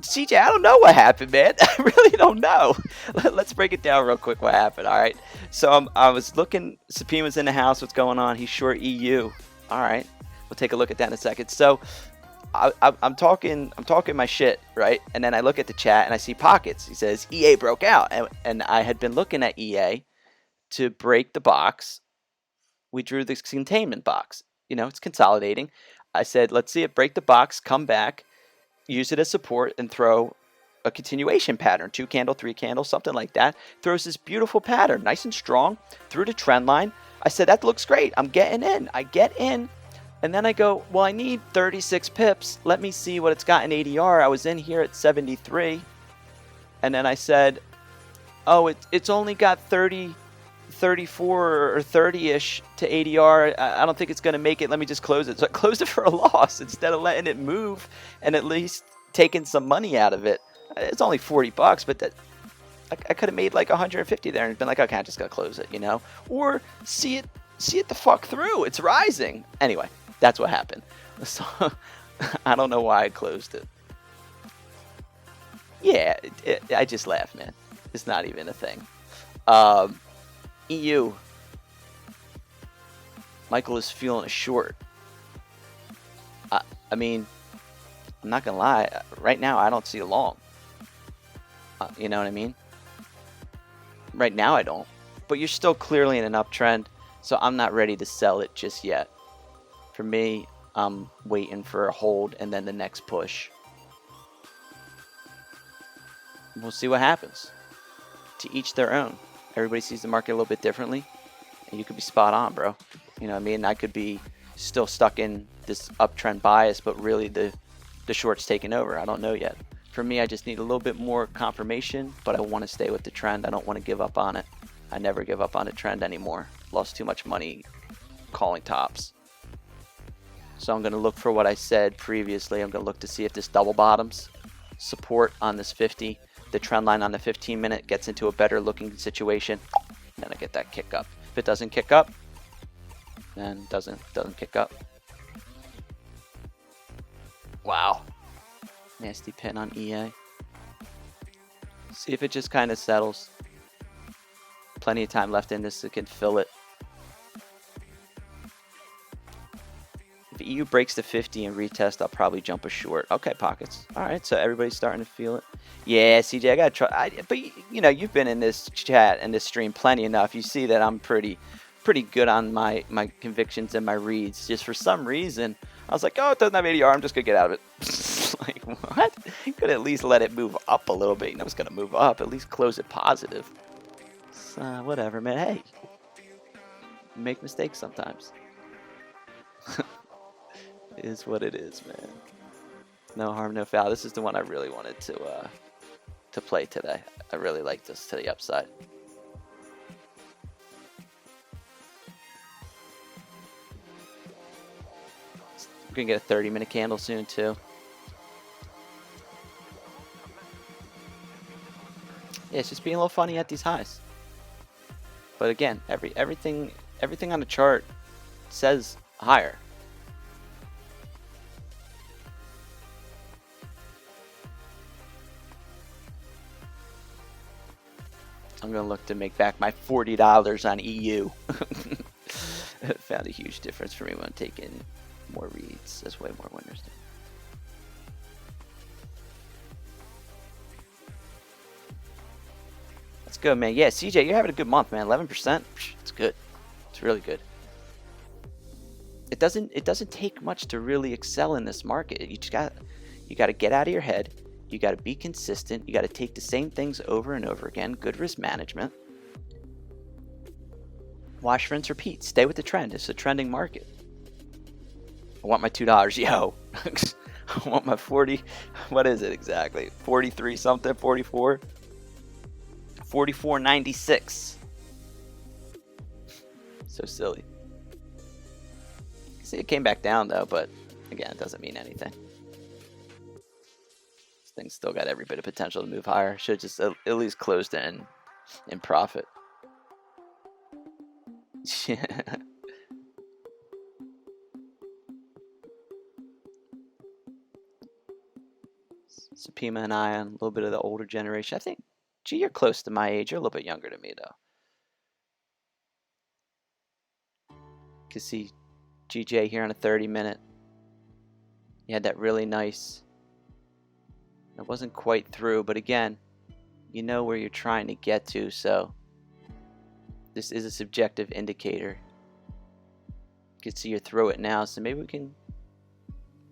CJ, I don't know what happened, man. I really don't know. Let's break it down real quick what happened, all right? So I was looking. Sapine was in the house. What's going on? He's short EU. All right. We'll take a look at that in a second. So I'm talking my shit, right? And then I look at the chat and I see Pockets. He says EA broke out, and I had been looking at EA to break the box. We drew this containment box. You know, it's consolidating. I said, let's see it break the box, come back, use it as support, and throw a continuation pattern, 2 candle, 3 candle, something like that. Throws this beautiful pattern, nice and strong, through the trend line. I said, that looks great. I'm getting in. I get in. And then I go, well, I need 36 pips. Let me see what it's got in ADR. I was in here at 73. And then I said, oh, it's only got 34 or 30-ish to ADR. I don't think it's going to make it. Let me just close it. So I closed it for a loss instead of letting it move and at least taking some money out of it. It's only 40 bucks, but I could have made like 150 there and been like, okay, I'm just going to close it, you know? Or see it the fuck through. It's rising. Anyway, that's what happened. So I don't know why I closed it. Yeah, I just laugh, man. It's not even a thing. EU. Michael is feeling a short. I mean, I'm not going to lie. Right now, I don't see a long. You know what I mean? Right now, I don't. But you're still clearly in an uptrend, so I'm not ready to sell it just yet. For me, I'm waiting for a hold and then the next push. We'll see what happens. To each their own. Everybody sees the market a little bit differently. And you could be spot on, bro. You know what I mean? I could be still stuck in this uptrend bias, but really the short's taking over. I don't know yet. For me, I just need a little bit more confirmation, but I want to stay with the trend. I don't want to give up on it. I never give up on a trend anymore. Lost too much money calling tops. So I'm going to look for what I said previously. I'm going to look to see if this double bottoms. Support on this 50. The trend line on the 15-minute gets into a better looking situation. Then I get that kick up. If it doesn't kick up, then doesn't kick up. Wow. Nasty pin on EA. See if it just kind of settles. Plenty of time left in this, so it can fill it. If EU breaks the 50 and retest, I'll probably jump a short. Okay, pockets. All right, so everybody's starting to feel it. Yeah, CJ, I gotta try. But you know, you've been in this chat and this stream plenty enough. You see that I'm pretty good on my convictions and my reads. Just for some reason, I was like, oh, it doesn't have ADR. I'm just gonna get out of it. Like, what? You could at least let it move up a little bit. You know it's gonna move up. At least close it positive. So, whatever, man. Hey, make mistakes sometimes. It is what it is, man. No harm, no foul. This is the one I really wanted to play today. I really like this to the upside. We're gonna get a 30-minute candle soon too. Yeah, it's just being a little funny at these highs. But again, everything on the chart says higher. I'm going to look to make back my $40 on EU. Found a huge difference for me when taking more reads. That's way more winners. Let's go, man. Yeah, CJ, you're having a good month, man. 11%. It's good. It's really good. It doesn't take much to really excel in this market. You got to get out of your head. You got to be consistent. You got to take the same things over and over again. Good risk management. Wash, rinse, repeat. Stay with the trend. It's a trending market. I want my $2. Yo. I want my 40. What is it exactly? 43 something? 44? 44.96. So silly. See, it came back down though, but again, it doesn't mean anything. Thing's still got every bit of potential to move higher. Should just at least closed in profit. Supima and I on a little bit of the older generation. I think, gee, you're close to my age. You're a little bit younger than me, though. You can see GJ here on a 30-minute. He had that really nice. It wasn't quite through, but again, you know where you're trying to get to, so this is a subjective indicator. You can see you're through it now, so maybe we can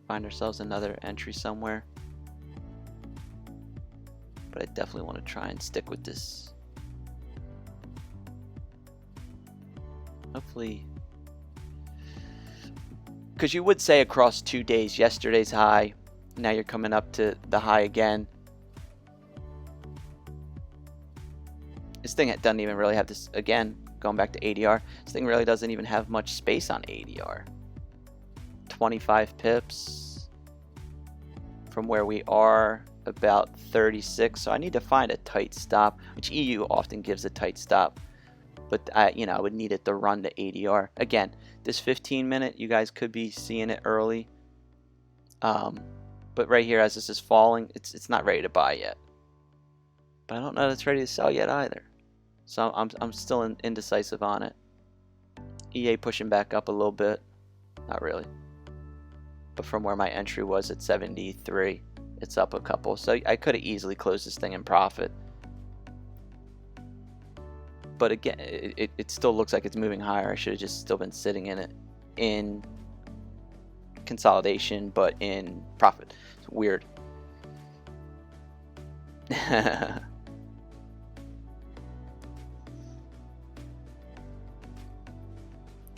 find ourselves another entry somewhere. but I definitely want to try and stick with this. Hopefully, because you would say across 2 days, yesterday's high, now you're coming up to the high again. This thing doesn't even really have this, again, going back to ADR, this thing really doesn't even have much space on ADR. 25 pips from where we are, about 36. So I need to find a tight stop, which EU often gives a tight stop. But I would need it to run to ADR. Again, this 15-minute, you guys could be seeing it early. But right here, as this is falling, it's not ready to buy yet. But I don't know that it's ready to sell yet either. So I'm still indecisive on it. EA pushing back up a little bit. Not really. But from where my entry was at 73, it's up a couple. So I could have easily closed this thing in profit. But again, it still looks like it's moving higher. I should have just still been sitting in it in consolidation, but in profit. It's weird.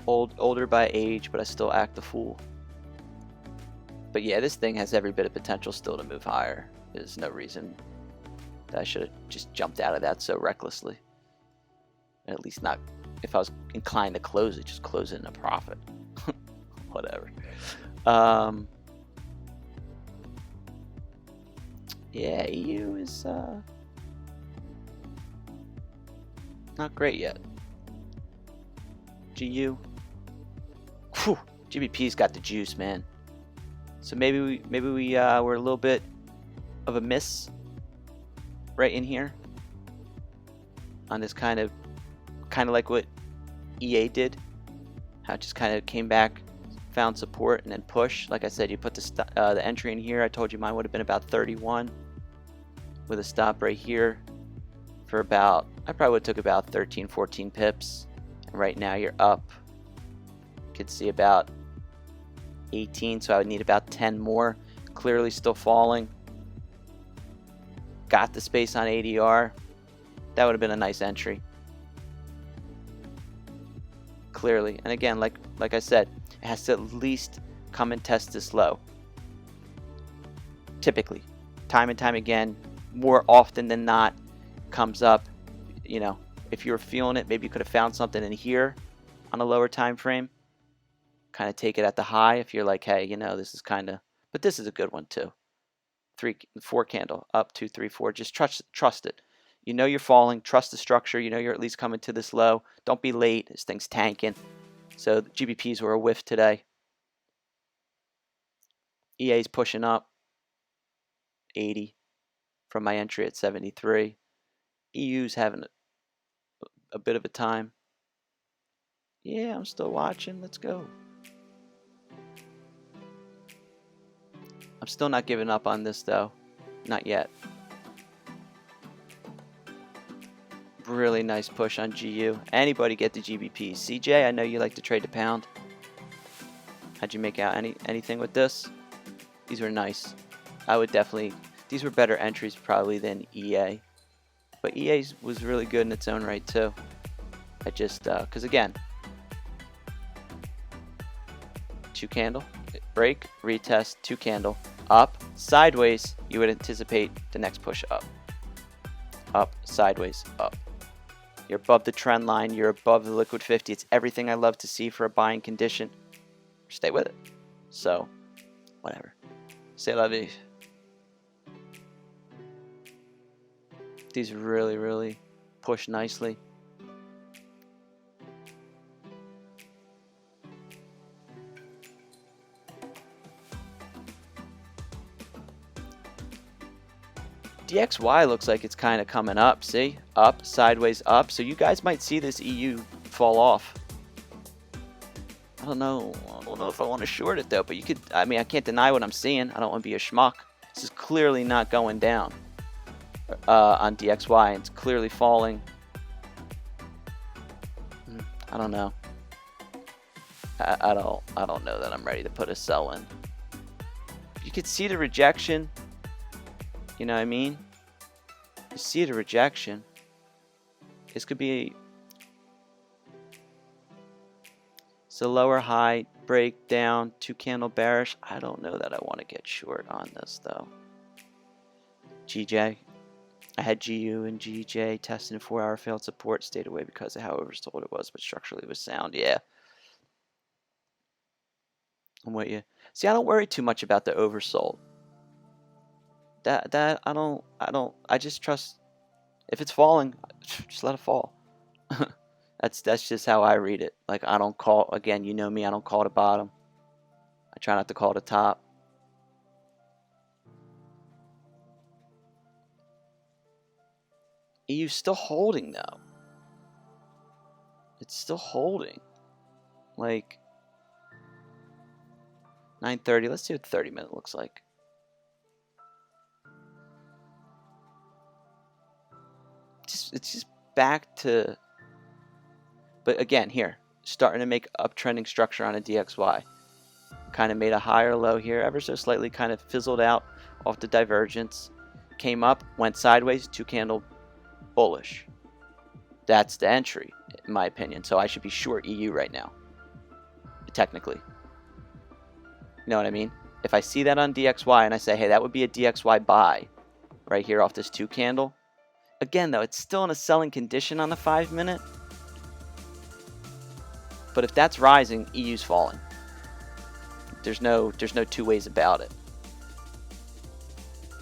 Older by age, but I still act a fool. But yeah, this thing has every bit of potential still to move higher. There's no reason that I should have just jumped out of that so recklessly. At least not, if I was inclined to close it, just close it in a profit. Whatever. Yeah, EU is not great yet. GU. Whew, GBP's got the juice, man. So maybe we were a little bit of a miss right in here on this kind of like what EA did. How it just kind of came back, found support, and then push. Like I said, you put the entry in here. I told you mine would have been about 31 with a stop right here for about, I probably would have took about 13, 14 pips. And right now you're up. You could see about 18, so I would need about 10 more. Clearly still falling. Got the space on ADR. That would have been a nice entry. Clearly. And again, like I said, it has to at least come and test this low. Typically. Time and time again, more often than not, comes up. You know, if you were feeling it, maybe you could have found something in here on a lower time frame. Kind of take it at the high if you're like, hey, you know, this is kind of, but this is a good one too. 4 candle, up, 2, 3, 4. Just trust it. You know you're falling. Trust the structure. You know you're at least coming to this low. Don't be late. This thing's tanking. So the GBPs were a whiff today. EA's pushing up. 80 from my entry at 73. EU's having a bit of a time. Yeah, I'm still watching. Let's go. I'm still not giving up on this though. Not yet. Really nice push on GU. Anybody get the GBPs? CJ, I know you like to trade the pound. How'd you make out anything with this? These were nice. I would definitely, these were better entries probably than EA. But EA was really good in its own right too. I just, because again, 2 candle, break, retest, 2 candle, up, sideways, you would anticipate the next push up. Up, sideways, up. You're above the trend line, you're above the liquid 50. It's everything I love to see for a buying condition. Stay with it. So, whatever. C'est la vie. These really, really push nicely. DXY looks like it's kind of coming up. See? Up, sideways, up. So you guys might see this EU fall off. I don't know if I want to short it though, but you could, I mean, I can't deny what I'm seeing. I don't want to be a schmuck. This is clearly not going down on DXY. It's clearly falling. I don't know. I don't know that I'm ready to put a sell in. You could see the rejection. You know what I mean? You see the rejection. This could be a lower high breakdown, 2 candle bearish. I don't know that I want to get short on this though. GJ. I had GU and GJ testing 4-hour failed support, stayed away because of how oversold it was, but structurally it was sound. Yeah. I'm with you. See, I don't worry too much about the oversold. I just trust if it's falling, just let it fall. That's just how I read it. Like, I don't call, again, you know me, I don't call the bottom. I try not to call the top. EU's still holding though. It's still holding. Like 9:30. Let's see what 30-minute looks like. It's just back to, but again here, starting to make uptrending structure on a DXY. Kind of made a higher low here, ever so slightly, kind of fizzled out off the divergence. Came up, went sideways, 2-candle bullish. That's the entry, in my opinion. So I should be short EU right now, technically. You know what I mean? If I see that on DXY and I say, hey, that would be a DXY buy right here off this 2-candle. Again, though, it's still in a selling condition on the 5-minute. But if that's rising, EU's falling. There's no two ways about it.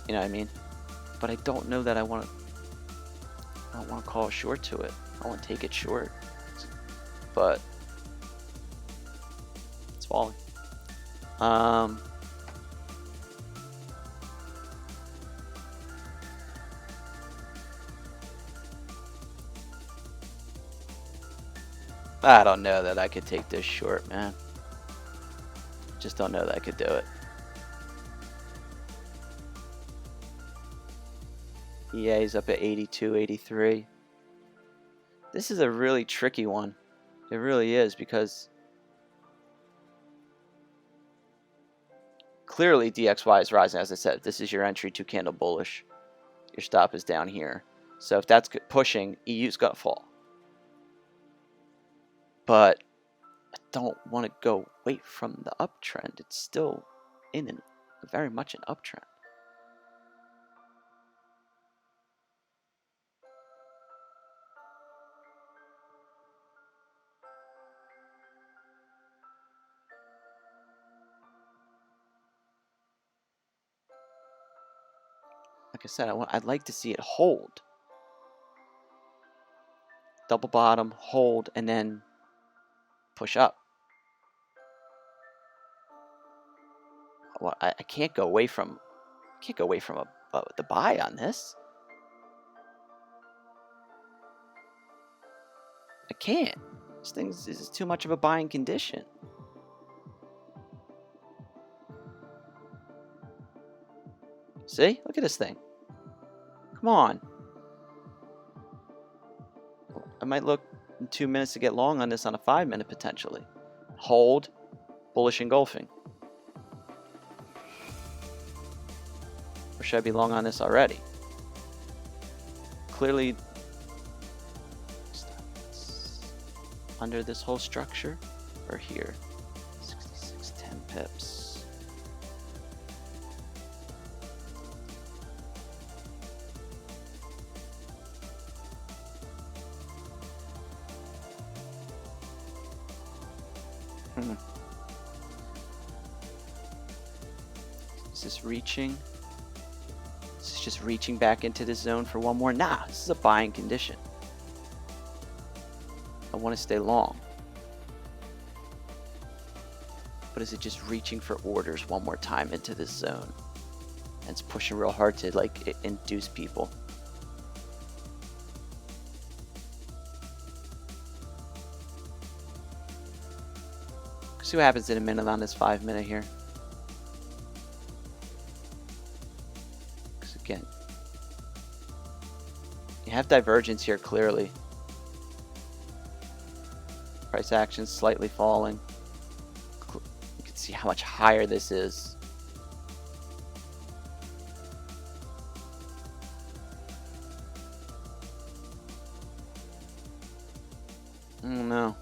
You know what I mean? But I don't know that I don't want to call a short to it. I want to take it short. But it's falling. I don't know that I could take this short, man. Just don't know that I could do it. EA's up at 82, 83. This is a really tricky one. It really is, because clearly DXY is rising. As I said, this is your entry, 2-candle bullish. Your stop is down here. So if that's pushing, EU's got to fall. But I don't want to go away from the uptrend. It's still in very much an uptrend. Like I said, I'd like to see it hold. Double bottom, hold, and then push up. Well, I can't go away from the buy on this. I can't. This is too much of a buying condition. See? Look at this thing. Come on. I might look in 2 minutes to get long on this on a 5-minute potentially. Hold, bullish engulfing. Or should I be long on this already? Clearly under this whole structure, or here. 66, 10 pips. Is this reaching? Is this just reaching back into this zone for one more? Nah, this is a buying condition. I want to stay long. But is it just reaching for orders one more time into this zone? And it's pushing real hard to like induce people. See what happens in a minute on this 5-minute here. Because again, you have divergence here clearly. Price action slightly falling. You can see how much higher this is. know.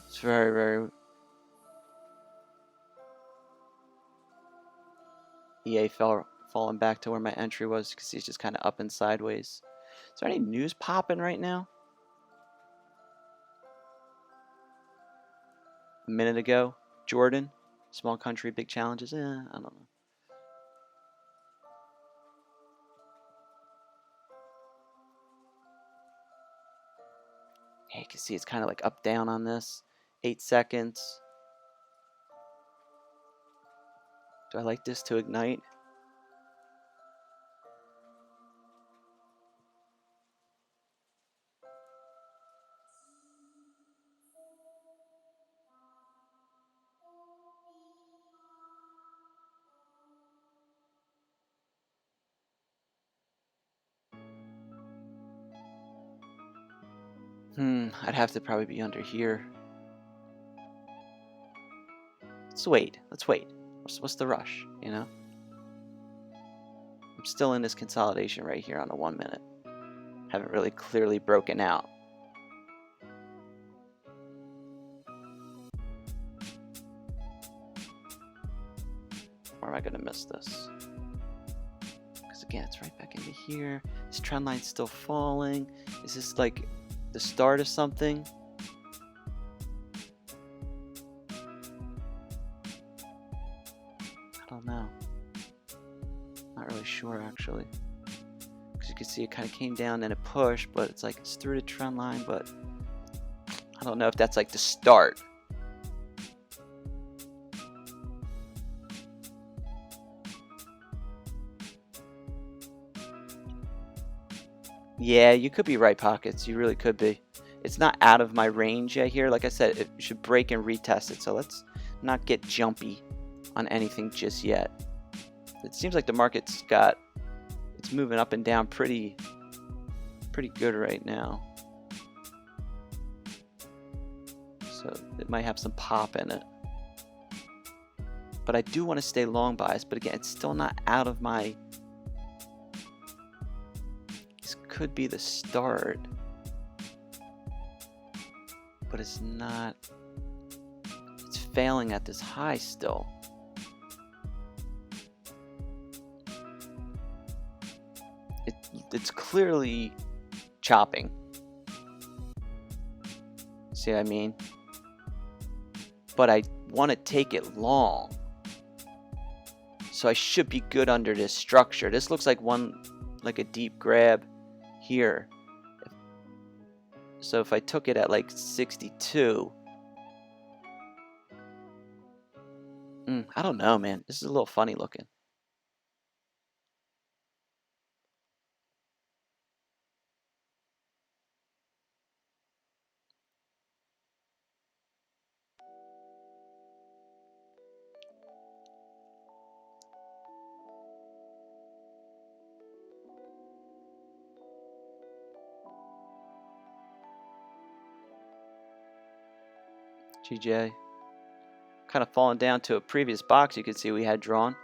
It's very, very... EA falling back to where my entry was because he's just kind of up and sideways. Is there any news popping right now? A minute ago, Jordan, small country, big challenges. I don't know. Hey, you can see it's kind of like up down on this. 8 seconds. Do I like this to ignite? I'd have to probably be under here. Let's wait. Let's wait. What's the rush, you know? I'm still in this consolidation right here on the 1 minute. Haven't really clearly broken out. Or am I going to miss this? Because again, it's right back into here. This trend line's still falling. Is this like the start of something? I don't know. Not really sure actually. Because you can see it kind of came down and it pushed, but it's like it's through the trend line, but I don't know if that's like the start. Yeah, you could be right, Pockets. You really could be. It's not out of my range yet here. Like I said, it should break and retest it. So let's not get jumpy on anything just yet. It seems like the market's it's moving up and down pretty good right now. So it might have some pop in it. But I do want to stay long bias. But again, it's still not out of my... Could be the start, but it's not. It's failing at this high still. It's clearly chopping. See what I mean? But I want to take it long, so I should be good under this structure. This looks like a deep grab here. So if I took it at like 62, I don't know, man. This is a little funny looking. GJ. Kind of falling down to a previous box you could see we had drawn.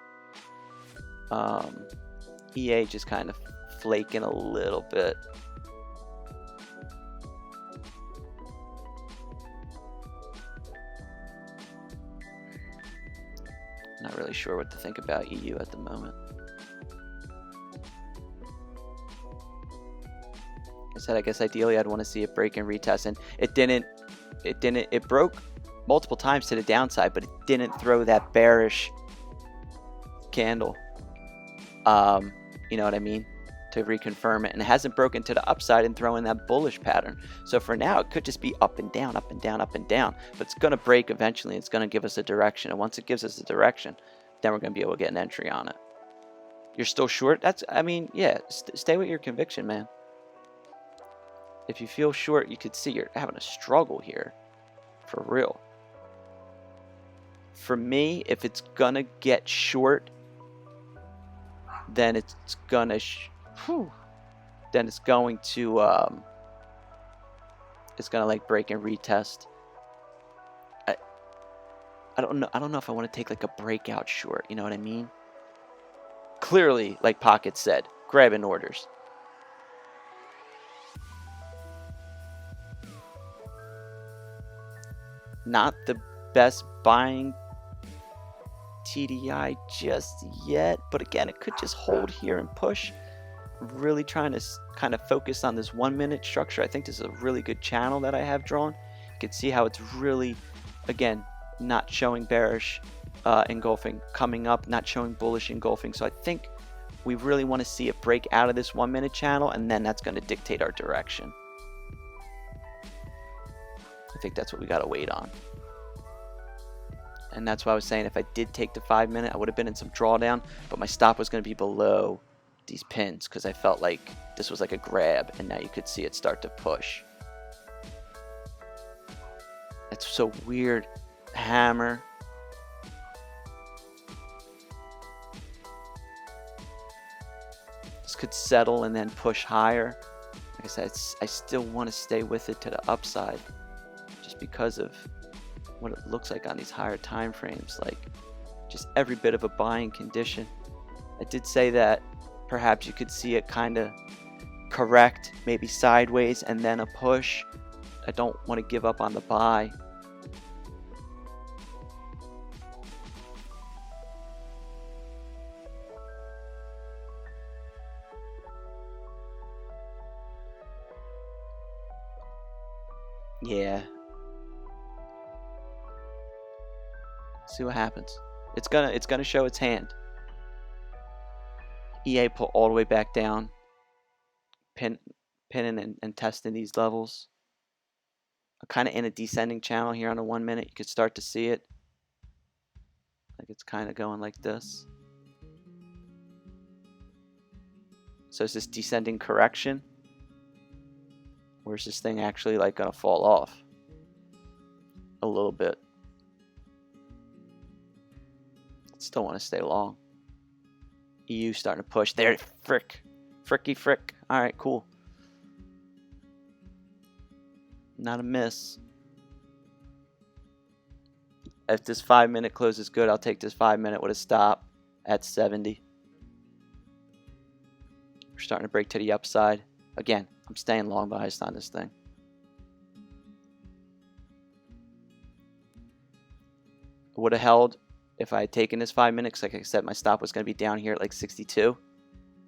EA just kind of flaking a little bit. Not really sure what to think about EU at the moment. I said, I guess ideally I'd want to see it break and retest, and it didn't. It broke multiple times to the downside, but it didn't throw that bearish candle. You know what I mean? To reconfirm it, and it hasn't broken to the upside and throw in that bullish pattern. So for now, it could just be up and down, up and down, up and down. But it's going to break eventually. It's going to give us a direction, and once it gives us a direction, then we're going to be able to get an entry on it. You're still short? I mean, yeah. Stay with your conviction, man. If you feel short, you could see you're having a struggle here. For real. For me, if it's gonna get short, then it's gonna like break and retest. I don't know if I want to take like a breakout short, you know what I mean? Clearly, like Pocket said, grabbing orders. Not the best buying TDI just yet, but again, it could just hold here and push. I'm really trying to kind of focus on this 1 minute structure. I think this is a really good channel that I have drawn. You can see how it's really, again, not showing bearish engulfing coming up, not showing bullish engulfing. So I think we really want to see it break out of this 1 minute channel, and then that's going to dictate our direction. I think that's what we got to wait on. And that's why I was saying if I did take the 5 minute, I would have been in some drawdown, but my stop was going to be below these pins because I felt like this was like a grab, and now you could see it start to push. That's so weird. Hammer. This could settle and then push higher. Like I said, I still want to stay with it to the upside just because of what it looks like on these higher time frames. Like just every bit of a buying condition. I did say that perhaps you could see it kind of correct, maybe sideways and then a push. I don't want to give up on the buy. Yeah. See what happens. It's gonna show its hand. EA pull all the way back down, pinning and testing these levels. I'm kind of in a descending channel here on a 1 minute. You could start to see it. Like it's kind of going like this. So is this descending correction? Or is this thing actually like gonna fall off? A little bit. Still want to stay long. EU starting to push. There, fricky frick. All right, cool. Not a miss. If this 5 minute close is good, I'll take this 5 minute with a stop at 70. We're starting to break to the upside. Again, I'm staying long biased on this thing. I would have held if I had taken this 5 minutes. Like I said, my stop was going to be down here at like 62.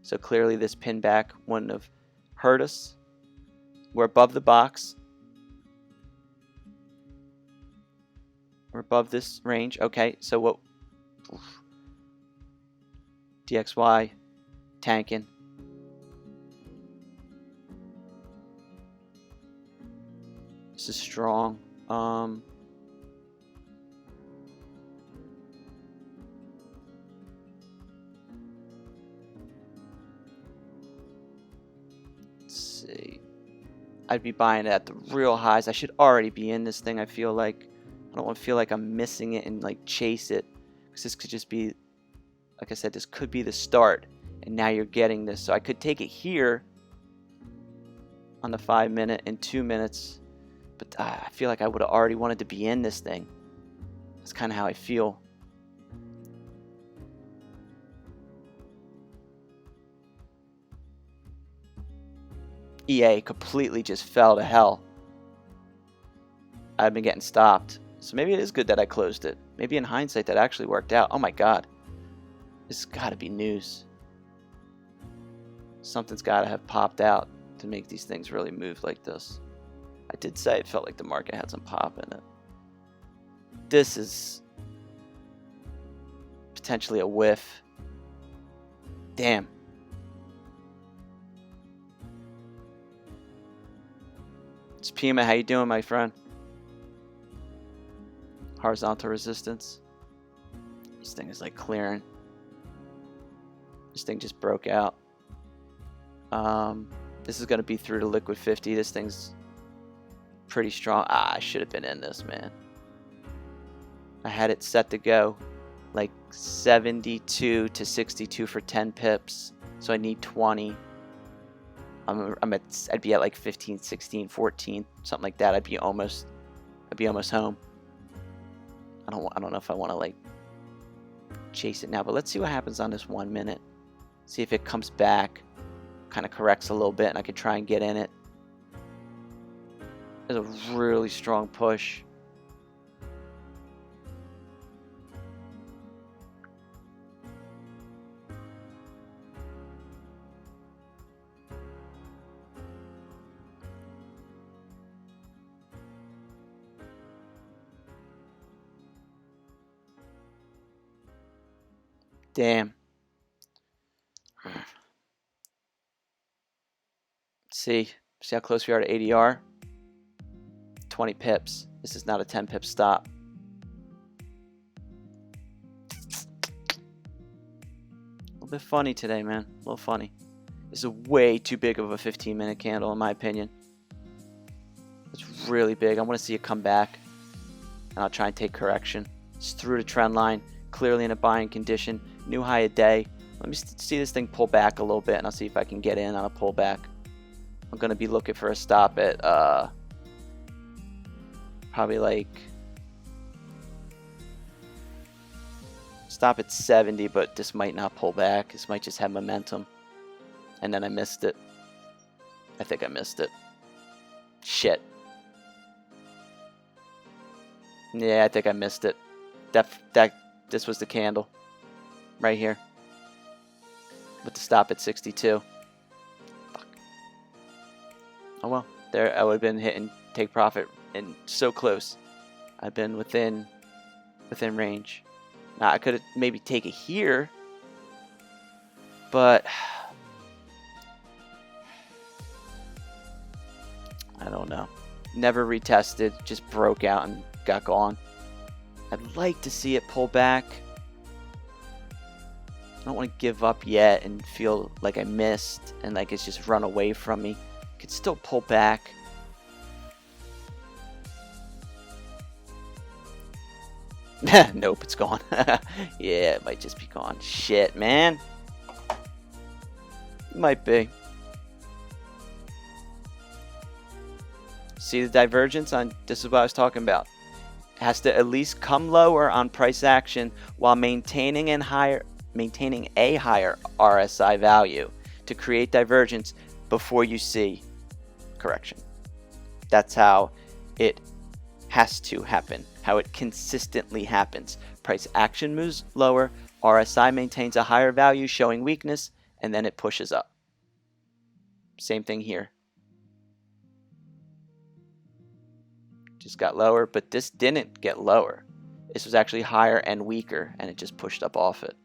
So clearly this pin back wouldn't have hurt us. We're above the box. We're above this range. Okay, so what? Oof. DXY tanking. This is strong. Let's see. I'd be buying it at the real highs. I should already be in this thing. I feel like I don't want to feel like I'm missing it and like chase it, because this could just be, like I said, this could be the start, and now you're getting this. So I could take it here on the 5 minute and 2 minutes, but I feel like I would have already wanted to be in this thing. That's kind of how I feel. EA completely just fell to hell. I've been getting stopped. So maybe it is good that I closed it. Maybe in hindsight that actually worked out. Oh my god. This has got to be news. Something's got to have popped out to make these things really move like this. I did say it felt like the market had some pop in it. This is potentially a whiff. Damn. It's Pima. How you doing, my friend? Horizontal resistance. This thing is like clearing. This thing just broke out. This is going to be through the liquid 50. This thing's pretty strong. I should have been in this, man. I had it set to go like 72 to 62 for 10 pips. So I need 20. I'd be at like 15, 16, 14, something like that. I'd be almost home. I don't know if I want to like chase it now, but let's see what happens on this 1 minute. See if it comes back, kind of corrects a little bit, and I could try and get in it. There's a really strong push. Damn. See how close we are to ADR? 20 pips. This is not a 10 pip stop. A little bit funny today, man. A little funny. This is way too big of a 15-minute candle, in my opinion. It's really big. I want to see it come back, and I'll try and take correction. It's through the trend line, clearly in a buying condition. New high a day. Let me see this thing pull back a little bit, and I'll see if I can get in on a pullback. I'm going to be looking for a stop at probably like stop at 70, but this might not pull back. This might just have momentum. And then I missed it. I think I missed it. Shit. Yeah, I think I missed it. This was the candle right here with the stop at 62. Fuck. Oh well, there I would have been hitting take profit and so close. I've been within range. Now I could have maybe take it here, but I don't know. Never retested, just broke out and got gone. I'd like to see it pull back. I don't want to give up yet and feel like I missed and like it's just run away from me. Could still pull back. Nope, it's gone. Yeah, it might just be gone. Shit, man. It might be. See the divergence on this is what I was talking about. It has to at least come lower on price action while maintaining a higher RSI value to create divergence before you see correction. That's how it has to happen, how it consistently happens. Price action moves lower, RSI maintains a higher value showing weakness, and then it pushes up. Same thing here. Just got lower, but this didn't get lower. This was actually higher and weaker, and it just pushed up off it.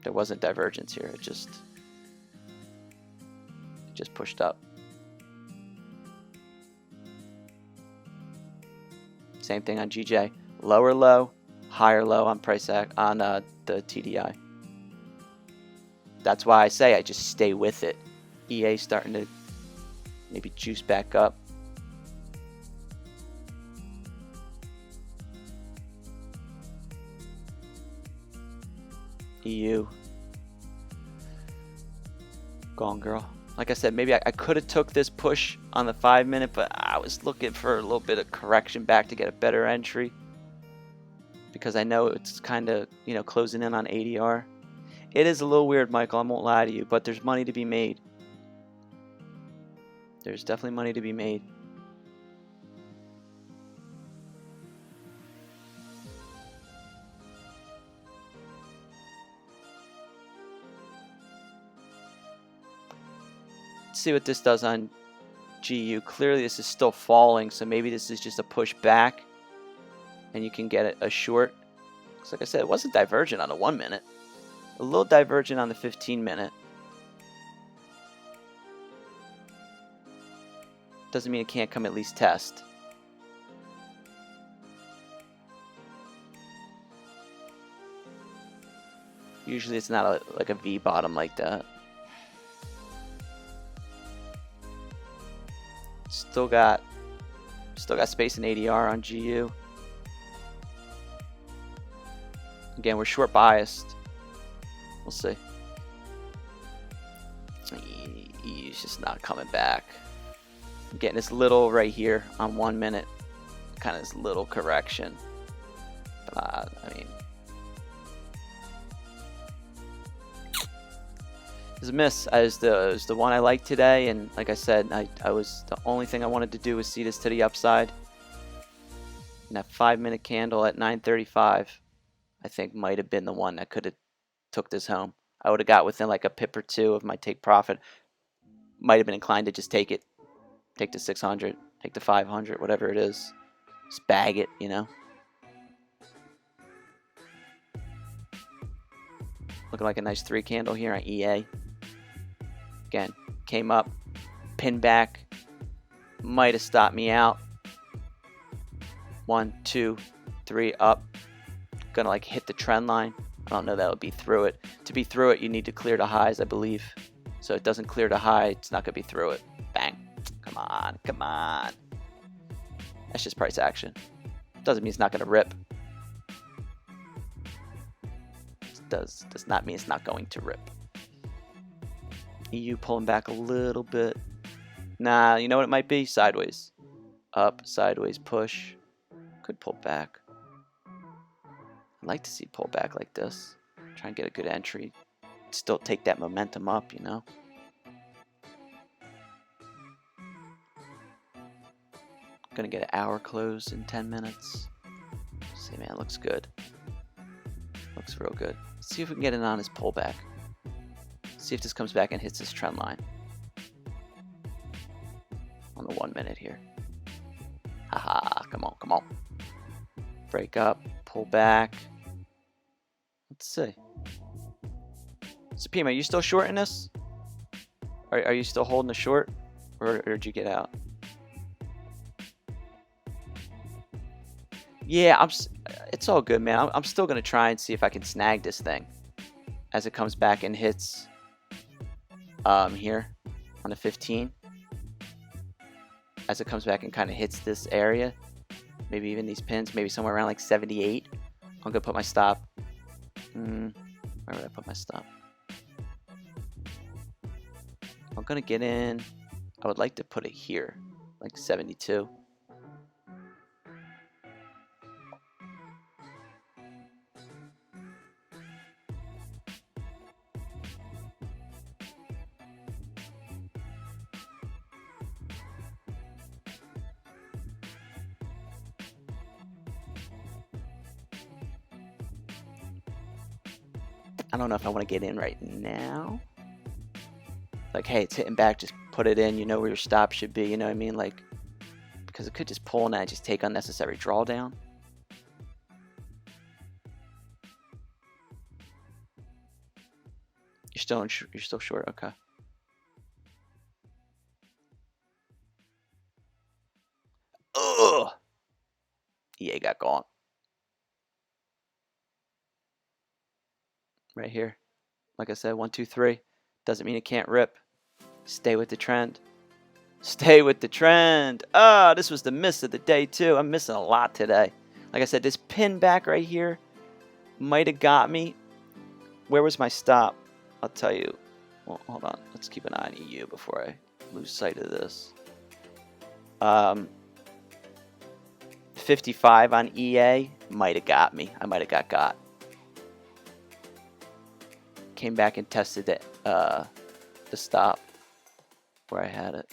There wasn't divergence here. It just pushed up. Same thing on GJ. Lower low, higher low on price on the TDI. That's why I say I just stay with it. EA starting to maybe juice back up. EU. Gone, girl. Like I said, maybe I could have took this push on the 5-minute, but I was looking for a little bit of correction back to get a better entry. Because I know it's kind of, closing in on ADR. It is a little weird, Michael, I won't lie to you, but there's money to be made. There's definitely money to be made. See what this does on GU. Clearly this is still falling, so maybe this is just a push back and you can get a short. Because like I said, it wasn't divergent on the 1-minute. A little divergent on the 15-minute. Doesn't mean it can't come at least test. Usually it's not like a V bottom like that. Still got space in ADR on GU. Again, we're short biased. We'll see. EU's just not coming back. I'm getting this little right here on 1-minute, kind of this little correction. But I mean, it was a miss. It was the one I liked today, and like I said, I was the only thing I wanted to do was see this to the upside. And that 5-minute candle at 9:35, I think might have been the one that could have took this home. I would have got within like a pip or two of my take profit. Might have been inclined to just take it. Take the 600, take the 500, whatever it is. Just bag it, Looking like a nice 3 candle here on EA. Again, came up, pinned back, might have stopped me out. 1, 2, 3 up. Gonna like hit the trend line. I don't know that it'll be through it. To be through it, you need to clear the highs, I believe. So it doesn't clear the high, it's not gonna be through it. Bang. Come on, come on. That's just price action. Doesn't mean it's not gonna rip. Does not mean it's not going to rip. EU pulling back a little bit. Nah, you know what it might be? Sideways. Up, sideways, push. Could pull back. I'd like to see pull back like this. Try and get a good entry. Still take that momentum up, you know? Gonna get an hour close in 10 minutes. See, man, looks good. Looks real good. See if we can get an honest pullback. See if this comes back and hits this trend line. On the 1 minute here. Haha, come on, come on. Break up, pull back. Let's see. Supreme, are you still shorting this? Are you still holding the short? Or did you get out? Yeah, it's all good, man. I'm still going to try and see if I can snag this thing as it comes back and hits here on the 15. As it comes back and kind of hits this area, maybe even these pins, maybe somewhere around like 78. I'm going to put my stop. Where would I put my stop? I'm going to get in. I would like to put it here, like 72. I don't know if I want to get in right now. Like, hey, it's hitting back, just put it in. You know where your stop should be. You know what I mean? Like, because it could just pull and I just take unnecessary drawdown. You're still short. Okay. Ugh. EA got gone. Right here. Like I said, 1, 2, 3. Doesn't mean it can't rip. Stay with the trend. Stay with the trend. Ah, this was the miss of the day too. I'm missing a lot today. Like I said, this pin back right here might have got me. Where was my stop? I'll tell you. Well, hold on. Let's keep an eye on EU before I lose sight of this. 55 on EA might have got me. I might have got. Came back and tested it, the stop where I had it.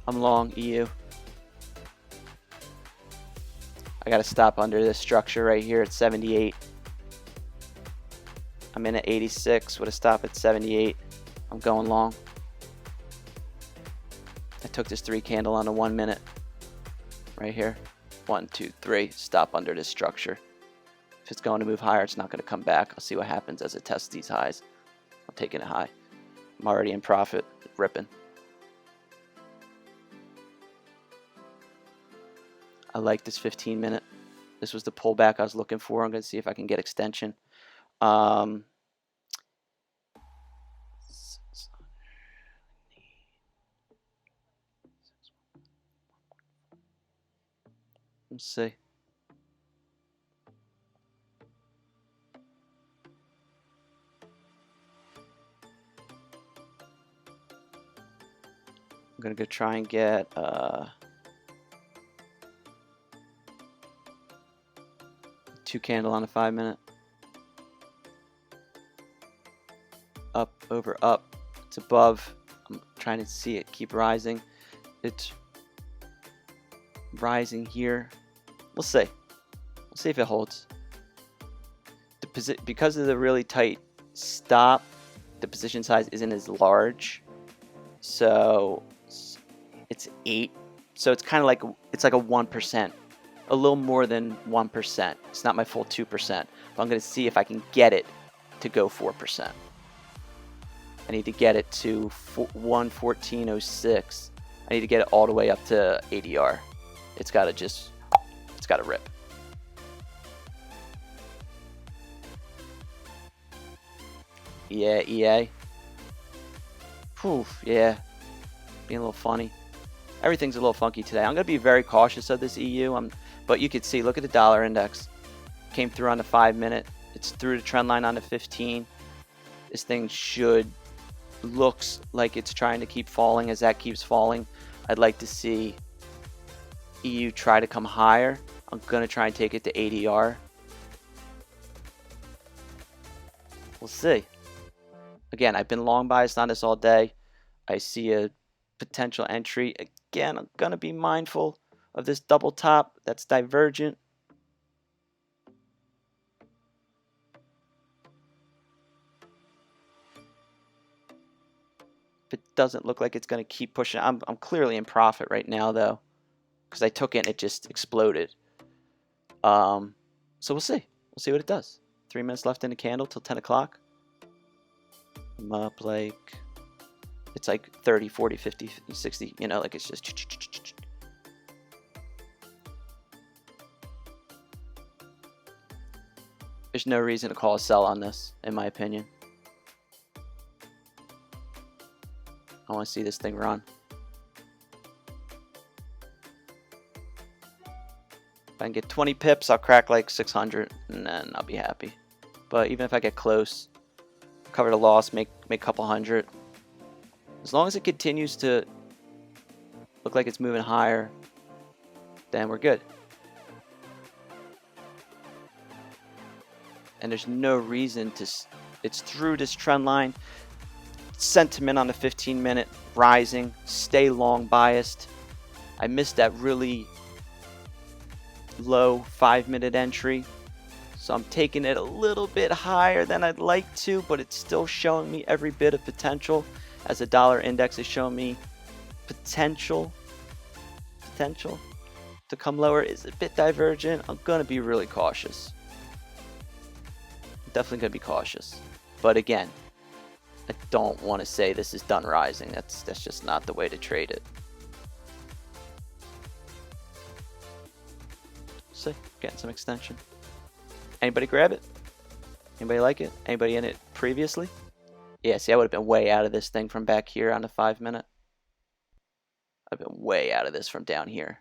I'm long EU. I gotta stop under this structure right here at 78. I'm in at 86 with a stop at 78. I'm going long. I took this 3 candle on a 1 minute right here. 1, 2, 3. Stop under this structure. If it's going to move higher, it's not going to come back. I'll see what happens as it tests these highs. I'm taking it high. I'm already in profit, ripping. I like this 15 minute. This was the pullback I was looking for. I'm going to see if I can get extension. Let's see. I'm gonna go try and get 2 candle on a 5-minute. Up, over, up. It's above. I'm trying to see it keep rising. It's rising here. We'll see. We'll see if it holds. Because of the really tight stop, the position size isn't as large. So it's 8. So it's kind of like, it's like a 1%. A little more than 1%. It's not my full 2%. But I'm going to see if I can get it to go 4%. I need to get it to 114.06. I need to get it all the way up to ADR. It's got to rip. Yeah, EA. Whew, yeah. Being a little funny. Everything's a little funky today. I'm going to be very cautious of this EU. But you can see, look at the dollar index. Came through on the 5-minute. It's through the trend line on the 15. This thing looks like it's trying to keep falling. As that keeps falling, I'd like to see EU try to come higher. I'm going to try and take it to ADR. We'll see. Again, I've been long biased on this all day. I see a potential entry. Again, I'm going to be mindful of this double top that's divergent. It doesn't look like it's going to keep pushing. I'm clearly in profit right now, though, because I took it and it just exploded. So we'll see. We'll see what it does. 3 minutes left in the candle till 10 o'clock. I'm up like, it's like 30, 40, 50, 60, you know, like it's just. There's no reason to call a sell on this, in my opinion. I want to see this thing run. If I can get 20 pips, I'll crack like 600, and then I'll be happy. But even if I get close, cover the loss, make a couple hundred. As long as it continues to look like it's moving higher, then we're good. And there's no reason to. It's through this trend line. Sentiment on the 15-minute rising. Stay long biased. I missed that really low 5-minute entry, so I'm taking it a little bit higher than I'd like to, but it's still showing me every bit of potential, as the dollar index is showing me potential to come lower. Is a bit divergent. I'm gonna be really cautious. Definitely gonna be cautious, but again, I don't want to say this is done rising. That's just not the way to trade it. So, getting some extension. Anybody grab it? Anybody like it? Anybody in it previously? Yeah, see, I would have been way out of this thing from back here on the 5-minute. I've been way out of this from down here.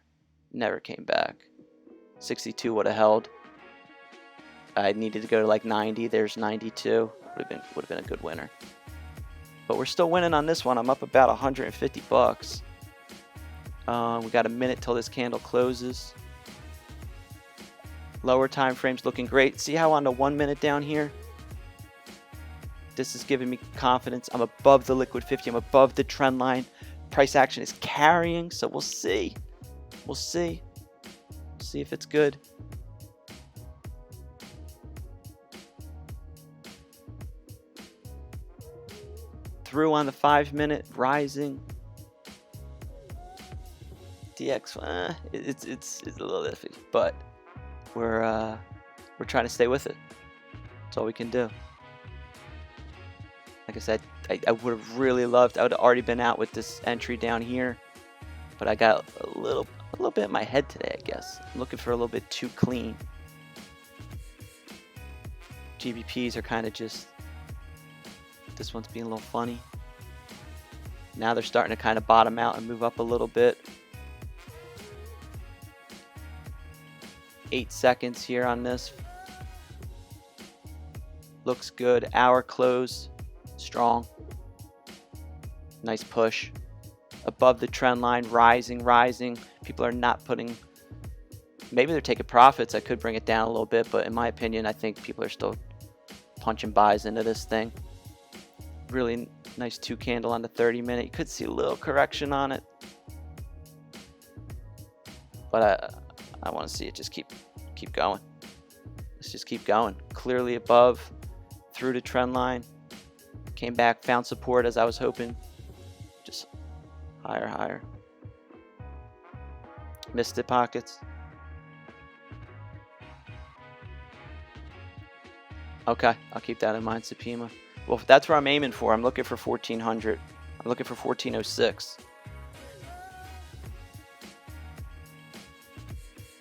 Never came back. 62 would have held. I needed to go to like 90. There's 92. Would have been a good winner. But we're still winning on this one. I'm up about 150 bucks. We got a minute till this candle closes. Lower time frames looking great. See how on the 1 minute down here, this is giving me confidence. I'm above the liquid 50. I'm above the trend line. Price action is carrying, so we'll see. We'll see. We'll see if it's good. Through on the 5-minute, rising. DX, it's a little iffy, but we're trying to stay with it. That's all we can do. Like I said, I would have really loved. I would have already been out with this entry down here, but I got a little bit in my head today. I guess I'm looking for a little bit too clean. GBPs are kind of just. This one's being a little funny. Now they're starting to kind of bottom out and move up a little bit. 8 seconds here on this. Looks good. Hour close. Strong. Nice push. Above the trend line. Rising, rising. People are not putting... Maybe they're taking profits. I could bring it down a little bit, but in my opinion, I think people are still punching buys into this thing. Really nice 2 candle on the 30-minute. You could see a little correction on it, but I want to see it just keep going. Let's just keep going. Clearly above, through the trend line. Came back, found support as I was hoping. Just higher, higher. Missed the pockets. Okay, I'll keep that in mind, Supima. Well, that's where I'm aiming for. I'm looking for 1400. I'm looking for 1406.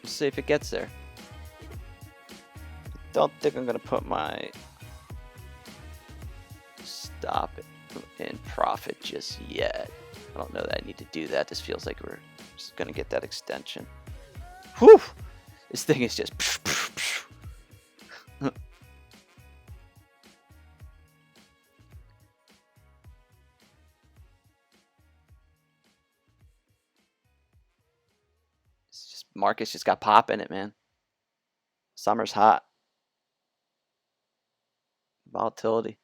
We'll see if it gets there. Don't think I'm going to put my stop in profit just yet. I don't know that I need to do that. This feels like we're just going to get that extension. Whew! This thing is just... Markets just got pop in it, man. Summer's hot. Volatility.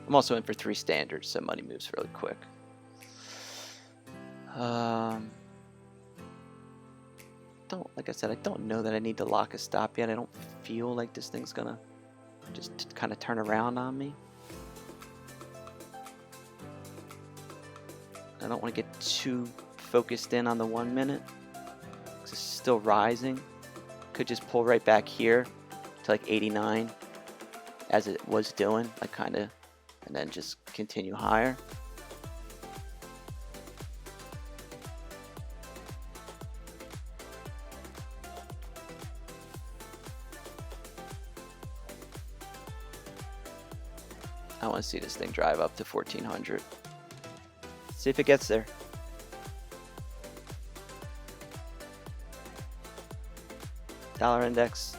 I'm also in for 3 standards, so money moves really quick. Like I said, I don't know that I need to lock a stop yet. I don't feel like this thing's gonna just kind of turn around on me. I don't want to get too focused in on the 1 minute. It's still rising. Could just pull right back here to like 89 as it was doing, like kind of, and then just continue higher. I want to see this thing drive up to 1400. See if it gets there. Dollar index.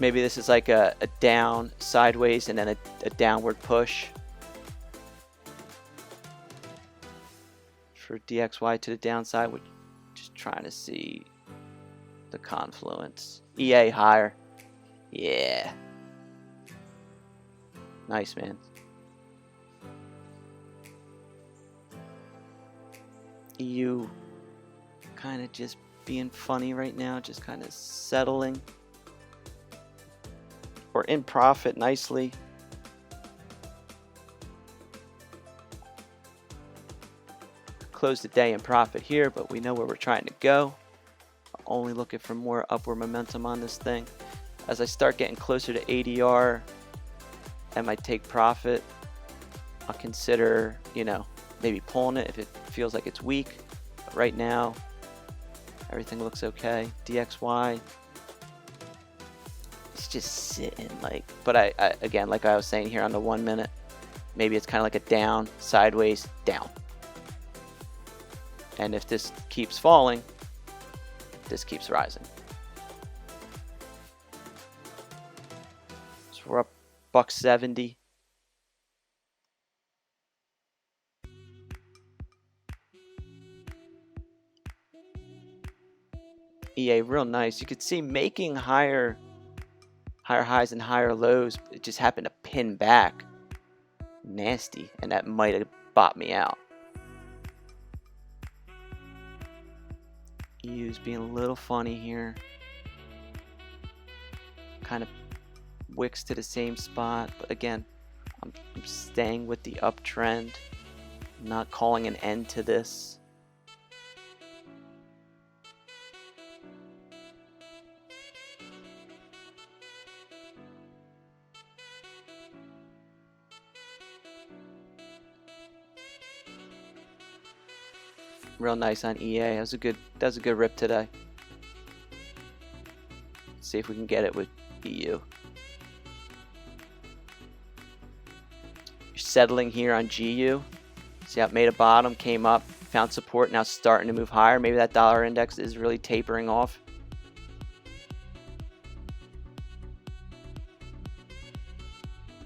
Maybe this is like a down sideways and then a downward push for DXY to the downside. We're just trying to see the confluence. EA higher. Yeah. Nice, man. EU kind of just being funny right now, just kind of settling. We're in profit nicely. Closed the day in profit here, but we know where we're trying to go. Only looking for more upward momentum on this thing. As I start getting closer to ADR and my take profit, I'll consider, you know, maybe pulling it if it feels like it's weak. But right now, everything looks okay. DXY, it's just sitting like, but I again, like I was saying here on the 1 minute, maybe it's kind of like a down, sideways, down. And if this keeps falling, this keeps rising. So we're up $1.70. EA real nice. You could see making higher highs and higher lows. It just happened to pin back. Nasty. And that might have bought me out. EU's being a little funny here. Kind of wicks to the same spot. But again, I'm staying with the uptrend. I'm not calling an end to this. Real nice on EA. That was a good rip today. Let's see if we can get it with EU. You're settling here on GU. See how it made a bottom, came up, found support, now starting to move higher. Maybe that dollar index is really tapering off.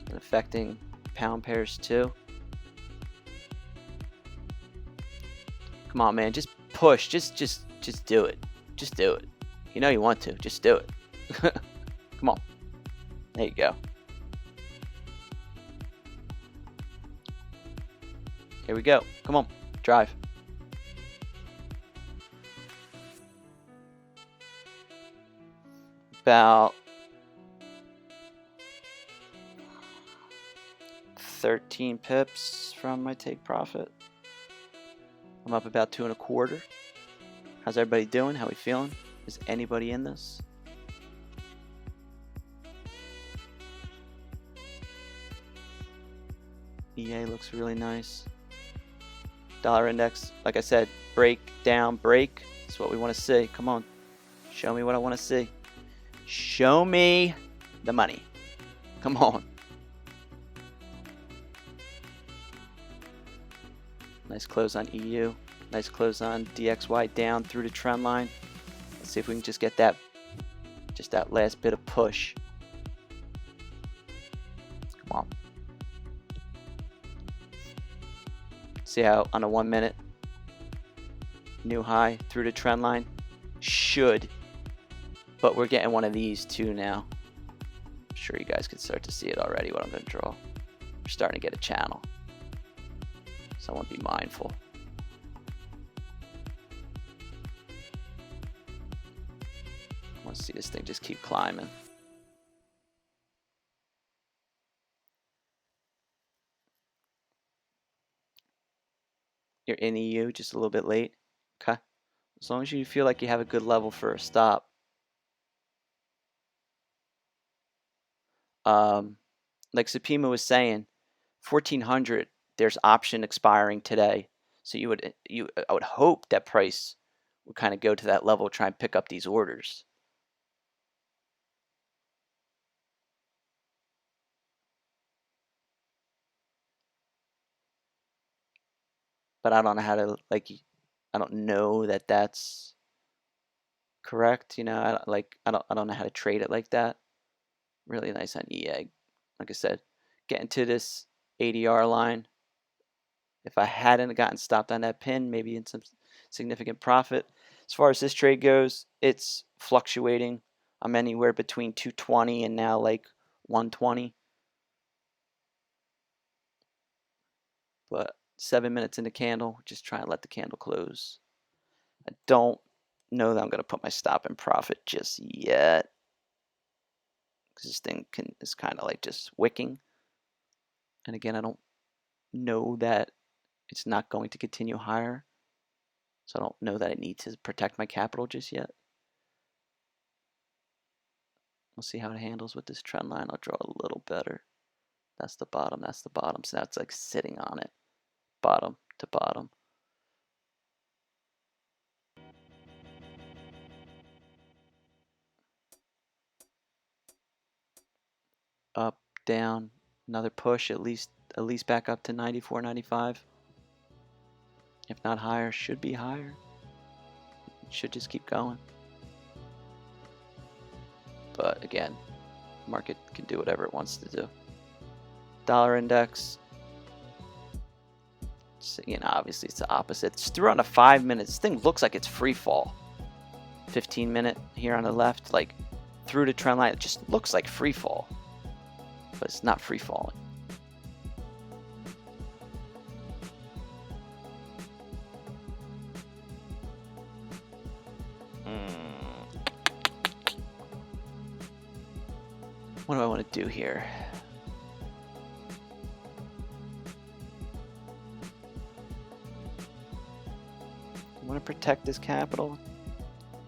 And affecting pound pairs too. Come on, man, just push. Just do it. Just do it. You know you want to. Just do it. Come on. There you go. Here we go. Come on. Drive. About 13 pips from my take profit. I'm up about 2 1/4. How's everybody doing? How we feeling? Is anybody in this? EA looks really nice. Dollar index, like I said, break down, break. That's what we want to see. Come on. Show me what I want to see. Show me the money. Come on. Nice close on EU. Nice close on DXY down through the trend line. Let's see if we can just get that, that last bit of push. Come on. See how on a 1 minute, new high through the trend line? Should. But we're getting one of these too now. I'm sure you guys can start to see it already, what I'm going to draw. We're starting to get a channel. So I want to be mindful. I want to see this thing just keep climbing. You're in EU, just a little bit late. Okay. As long as you feel like you have a good level for a stop. Like Supima was saying, 1400, there's option expiring today. So I would hope that price would kind of go to that level, try and pick up these orders. But I don't know how to, like, I don't know that that's correct. You know, I don't know how to trade it like that. Really nice on EA. Like I said, getting to this ADR line. If I hadn't gotten stopped on that pin, maybe in some significant profit. As far as this trade goes, it's fluctuating. I'm anywhere between 220 and now like 120. But 7 minutes in the candle, just try and let the candle close. I don't know that I'm going to put my stop in profit just yet. Because this thing is kind of like just wicking. And again, I don't know that it's not going to continue higher. So I don't know that I need to protect my capital just yet. We'll see how it handles with this trend line. I'll draw a little better. That's the bottom. That's the bottom. So now it's like sitting on it. Bottom to bottom. Up, down, another push, at least back up to 94, 95. If not higher, should be higher. It should just keep going. But again, market can do whatever it wants to do. Dollar index. So, you know, obviously it's the opposite. It's through on a 5 minute. This thing looks like it's free fall. 15 minute here on the left, like through the trend line. It just looks like free fall, but it's not free falling. What do I want to do here? I want to protect this capital.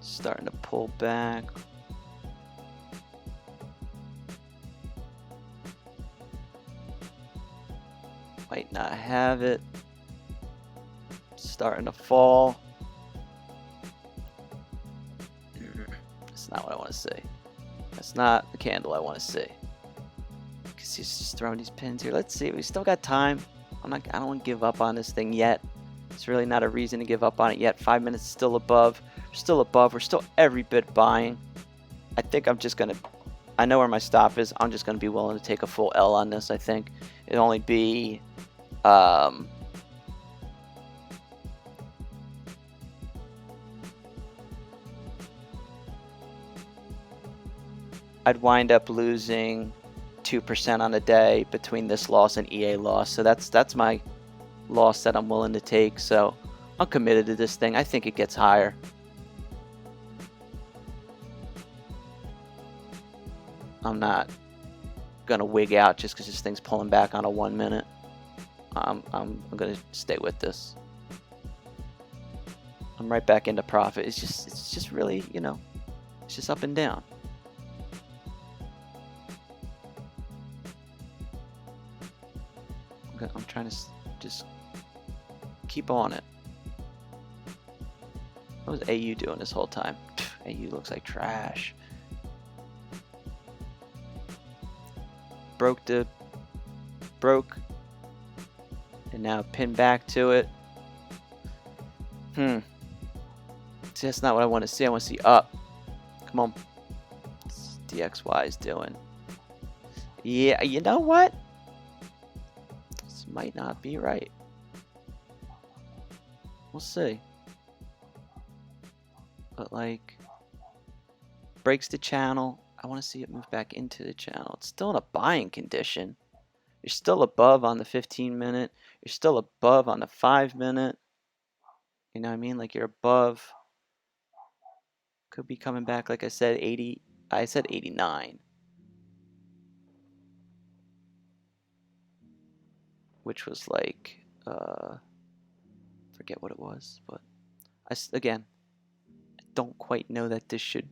Starting to pull back. Might not have it. Starting to fall. That's not what I want to see. That's not the candle I want to see. Because he's just throwing these pins here. Let's see. We still got time. I don't want to give up on this thing yet. There's really not a reason to give up on it yet. 5 minutes still above. Still above. We're still every bit buying. I think I'm just going to... I know where my stop is. I'm just going to be willing to take a full L on this, I think. It'll only be... I'd wind up losing 2% on a day between this loss and EA loss. So that's my loss that I'm willing to take. So I'm committed to this thing. I think it gets higher. I'm not gonna wig out just because this thing's pulling back on a 1 minute. I'm gonna stay with this. I'm right back into profit. It's just really, you know, it's just up and down. I'm trying to just keep on it. What was AU doing this whole time? AU looks like trash. Broke, and now pin back to it. See, that's not what I want to see. I want to see up. Come on. What's DXY is doing? Yeah, you know what? This might not be right. We'll see. But like, breaks the channel. I want to see it move back into the channel. It's still in a buying condition. You're still above on the 15 minute. You're still above on the 5 minute. You know what I mean? Like you're above. Could be coming back, like I said, 80. I said 89. Which was like, forget what it was. But again, I don't quite know that this should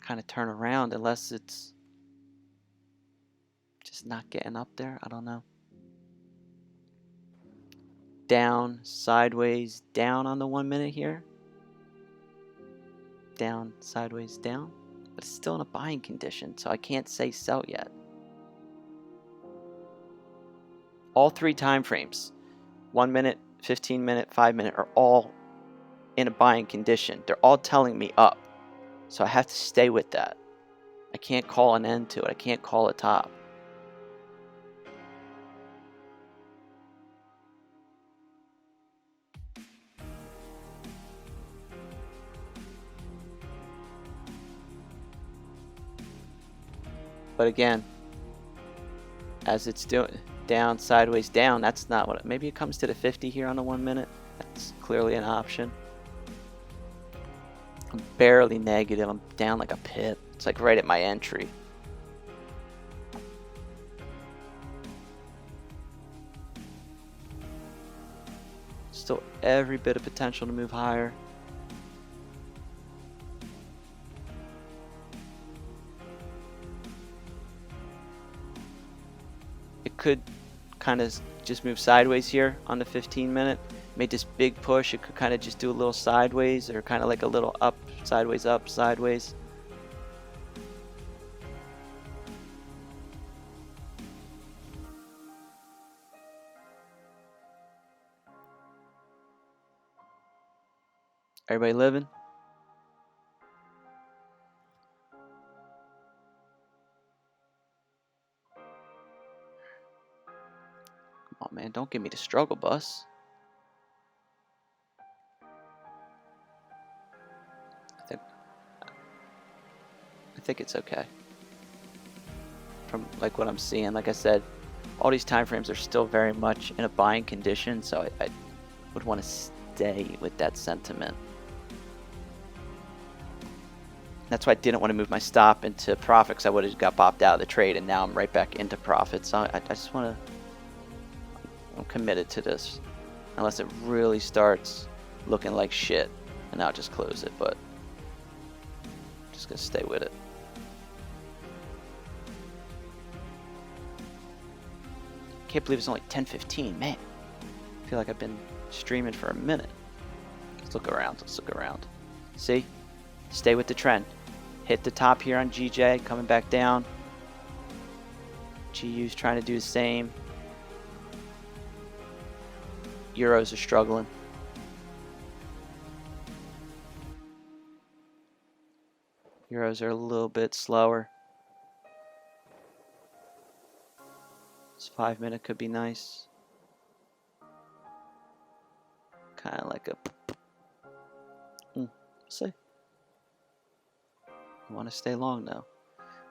kind of turn around unless it's just not getting up there. I don't know. Down, sideways, down on the 1 minute here. Down, sideways, down. But it's still in a buying condition, so I can't say sell yet. All three time frames, 1 minute, 15 minute, 5 minute, are all in a buying condition. They're all telling me up. So I have to stay with that. I can't call an end to it. I can't call a top. But again, as it's doing down, sideways, down, that's not what maybe it comes to the 50 here on the 1 minute. That's clearly an option. I'm barely negative. I'm down like a pip. It's like right at my entry. Still every bit of potential to move higher. It could kind of just move sideways here on the 15 minute. Made this big push. It could kind of just do a little sideways or kind of like a little up, sideways. Everybody living? Come on, man. Don't give me the struggle bus. I think it's okay. From like what I'm seeing, like I said, all these time frames are still very much in a buying condition, so I would want to stay with that sentiment. That's why I didn't want to move my stop into profit, because I would have got bopped out of the trade, and now I'm right back into profit. So I just want to, I'm committed to this, unless it really starts looking like shit, and I'll just close it, but I'm just going to stay with it. Can't believe it's only 10:15, man. I feel like I've been streaming for a minute. Let's look around. See? Stay with the trend. Hit the top here on GJ, coming back down. GU's trying to do the same. Euros are struggling. Euros are a little bit slower. This 5 minute could be nice. Kind of like a... see. I want to stay long though.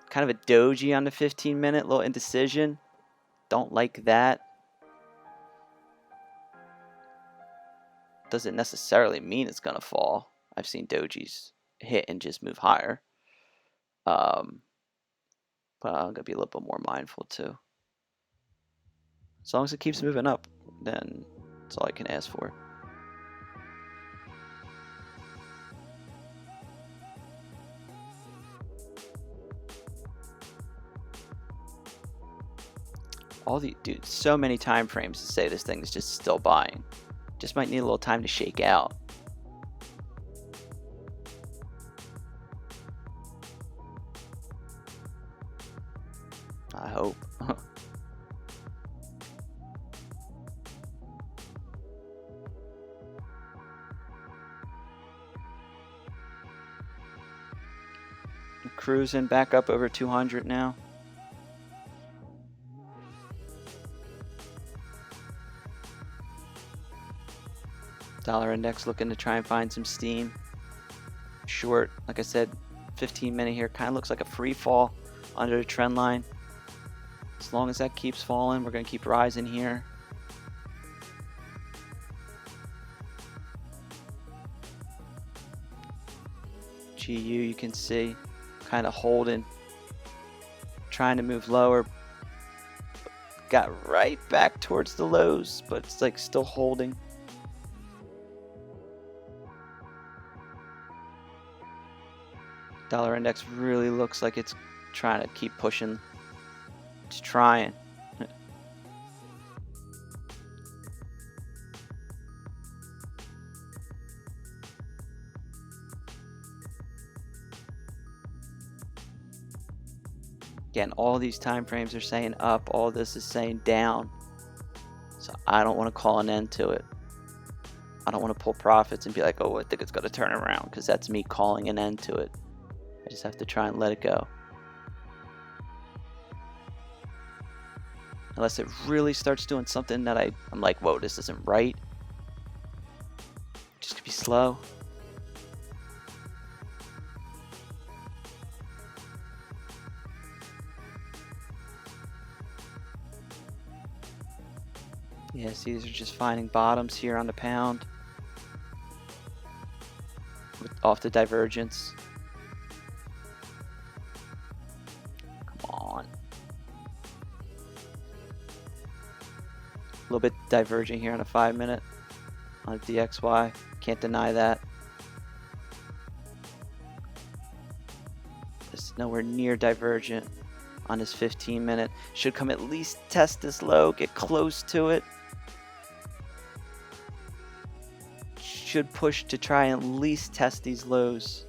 Kind of a doji on the 15 minute, little indecision. Don't like that. Doesn't necessarily mean it's gonna fall. I've seen dojis hit and just move higher. But I'm gonna be a little bit more mindful too. As long as it keeps moving up, then that's all I can ask for. Dude, so many time frames to say this thing is just still buying. Just might need a little time to shake out. I hope. Cruising back up over 200 now. Dollar index looking to try and find some steam. Short, like I said, 15 minute here kind of looks like a free fall under the trend line. As long as that keeps falling, we're going to keep rising here. GU, you can see, kind of holding, trying to move lower. Got right back towards the lows, but it's like still holding. Dollar index really looks like it's trying to keep pushing. It's trying. Again, all these time frames are saying up, all this is saying down. So I don't want to call an end to it. I don't want to pull profits and be like, oh, I think it's going to turn around, because that's me calling an end to it. I just have to try and let it go. Unless it really starts doing something that I'm like, whoa, this isn't right. Just could be slow. Yeah, see, these are just finding bottoms here on the pound. Off the divergence. Come on. A little bit diverging here on a 5 minute on a DXY. Can't deny that. It's nowhere near divergent on this 15 minute. Should come at least test this low, get close to it. Should push to try and at least test these lows.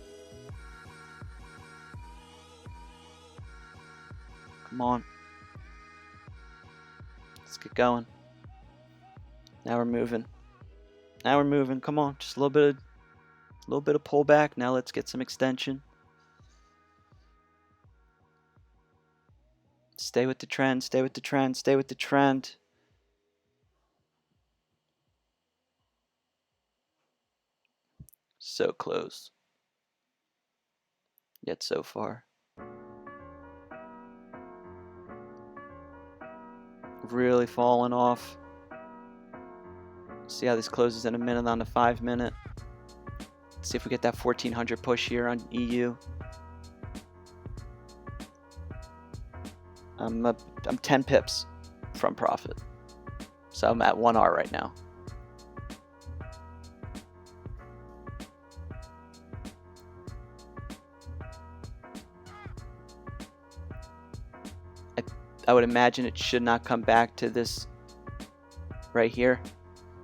Come on. Let's get going. Now we're moving. Now we're moving. Come on. Just a little bit of pullback. Now let's get some extension. Stay with the trend. Stay with the trend. Stay with the trend. So close. Yet so far. Really falling off. See how this closes in a minute on the 5 minute. See if we get that 1400 push here on EU. I'm 10 pips from profit. So I'm at 1R right now. I would imagine it should not come back to this right here.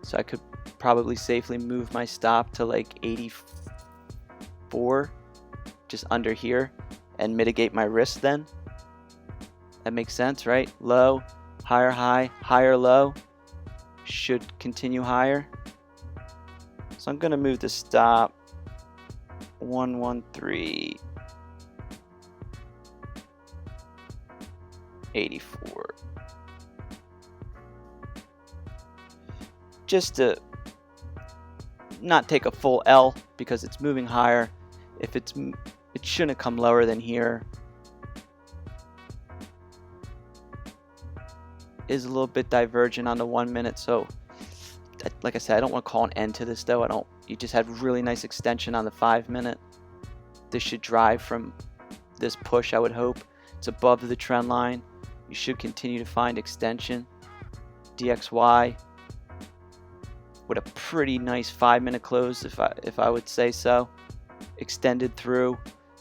So I could probably safely move my stop to like 84, just under here, and mitigate my risk then. That makes sense, right? Low, higher high, higher low. Should continue higher. So I'm going to move the stop 113. 84. Just to not take a full L because it's moving higher. If it shouldn't come lower than here. Is a little bit divergent on the 1 minute, so like I said, I don't want to call an end to this though. You just had really nice extension on the 5 minute. This should drive from this push, I would hope. It's above the trend line. You should continue to find extension. DXY with a pretty nice 5 minute close, if I would say so. Extended through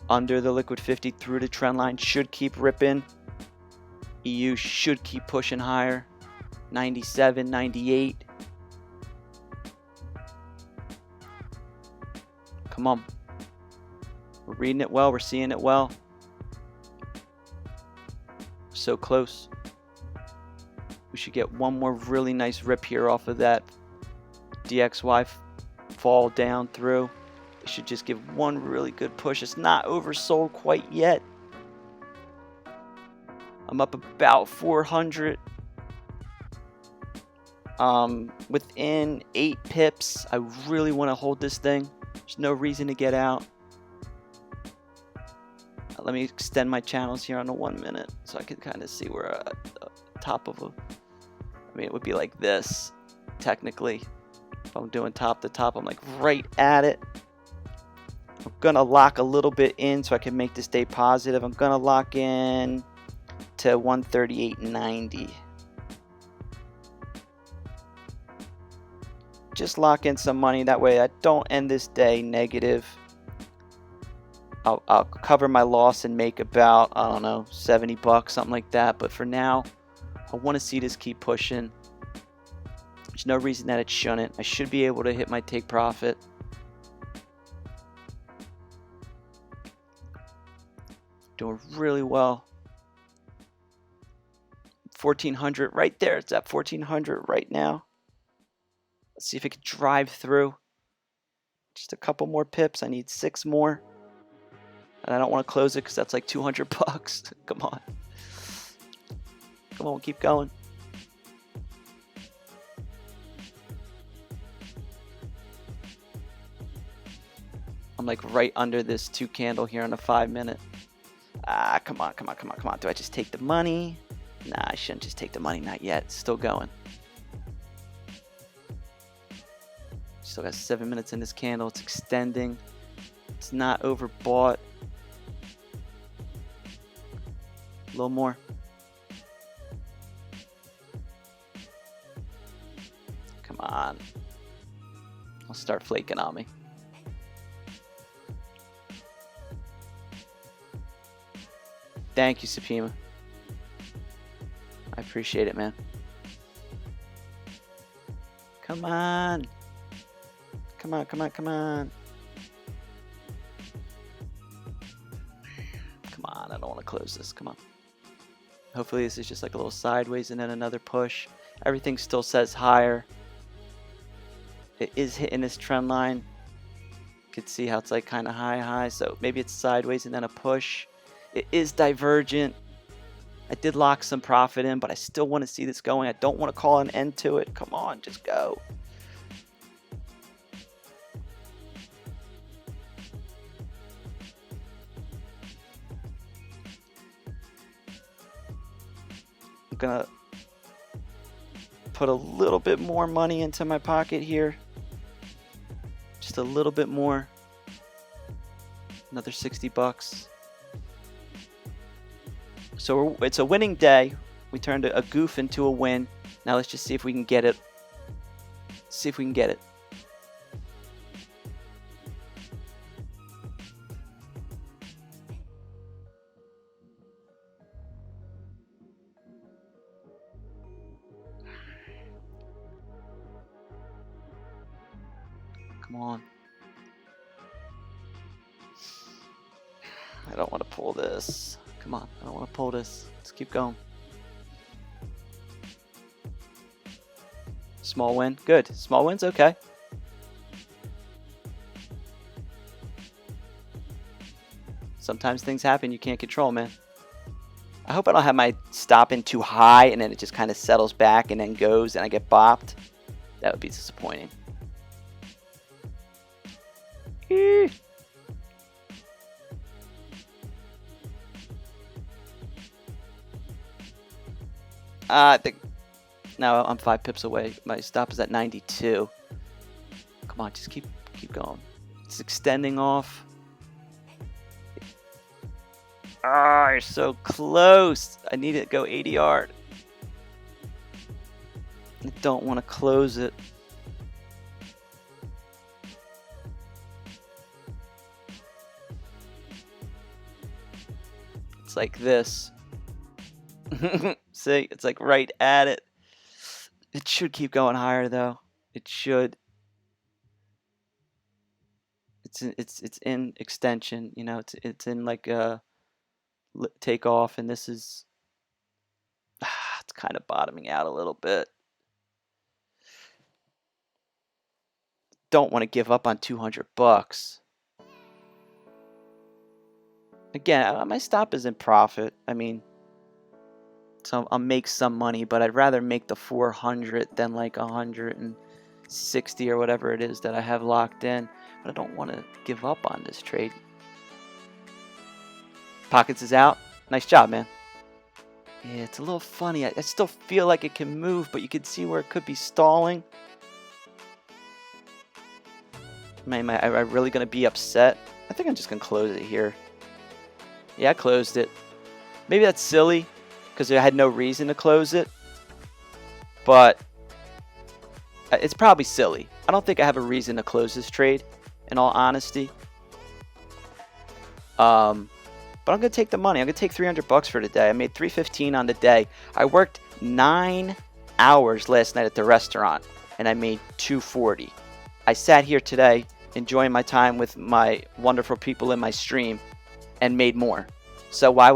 under the liquid 50 through the trend line, should keep ripping. EU should keep pushing higher. 97, 98. Come on. We're reading it well. We're seeing it well. So close. We should get one more really nice rip here off of that DXY fall down through. It should just give one really good push. It's not oversold quite yet. I'm up about 400. Within 8 pips. I really want to hold this thing. There's no reason to get out. Let me extend my channels here on the 1 minute so I can kind of see where at the top of them. I mean, it would be like this, technically. If I'm doing top to top, I'm like right at it. I'm going to lock a little bit in so I can make this day positive. I'm going to lock in to 138.90. Just lock in some money. That way I don't end this day negative. I'll cover my loss and make about, I don't know, 70 bucks, something like that. But for now, I want to see this keep pushing. There's no reason that it shouldn't. I should be able to hit my take profit. Doing really well. 1400 right there. It's at 1400 right now. Let's see if it can drive through. Just a couple more pips. I need 6 more. And I don't want to close it because that's like 200 bucks. Come on. Come on, keep going. I'm like right under this 2 candle here on the 5 minute. Ah, come on, come on, come on, come on. Do I just take the money? Nah, I shouldn't just take the money. Not yet. It's still going. Still got 7 minutes in this candle. It's extending. It's not overbought. A little more. Come on. I'll start flaking on me. Thank you, Supima. I appreciate it, man. Come on. Come on, come on, come on. Come on, I don't want to close this. Come on. Hopefully this is just like a little sideways and then another push. Everything still says higher. It is hitting this trend line. You can see how it's like kind of high. So maybe it's sideways and then a push. It is divergent. I did lock some profit in, but I still want to see this going. I don't want to call an end to it. Come on, just go. I'm gonna put a little bit more money into my pocket here. Just a little bit more. Another 60 bucks. So it's a winning day. We turned a goof into a win. Now let's just see if we can get it. See if we can get it. Come on. I don't want to pull this. Come on, I don't want to pull this. Let's keep going. Small win. Good. Small win's okay. Sometimes things happen you can't control, man. I hope I don't have my stop in too high and then it just kind of settles back and then goes and I get bopped. That would be disappointing. I think no, I'm 5 pips away. My stop is at 92. Come on, just keep going. It's extending off. Ah, you're so close. I need it to go 80 yard. I don't want to close it. It's like this. See, it's like right at it. It should keep going higher though. It should. It's in extension. You know, it's in like a takeoff, and this is. It's kind of bottoming out a little bit. Don't want to give up on 200 bucks. Again, my stop is in profit. I mean, so I'll make some money, but I'd rather make the 400 than like 160 or whatever it is that I have locked in. But I don't want to give up on this trade. Pockets is out. Nice job, man. Yeah, it's a little funny. I still feel like it can move, but you can see where it could be stalling. Am I really going to be upset? I think I'm just going to close it here. Yeah, I closed it. Maybe that's silly because I had no reason to close it. But it's probably silly. I don't think I have a reason to close this trade, in all honesty. But I'm going to take the money. I'm going to take 300 bucks for today. I made $315 on the day. I worked 9 hours last night at the restaurant, and I made $240. I sat here today enjoying my time with my wonderful people in my stream and made more. So why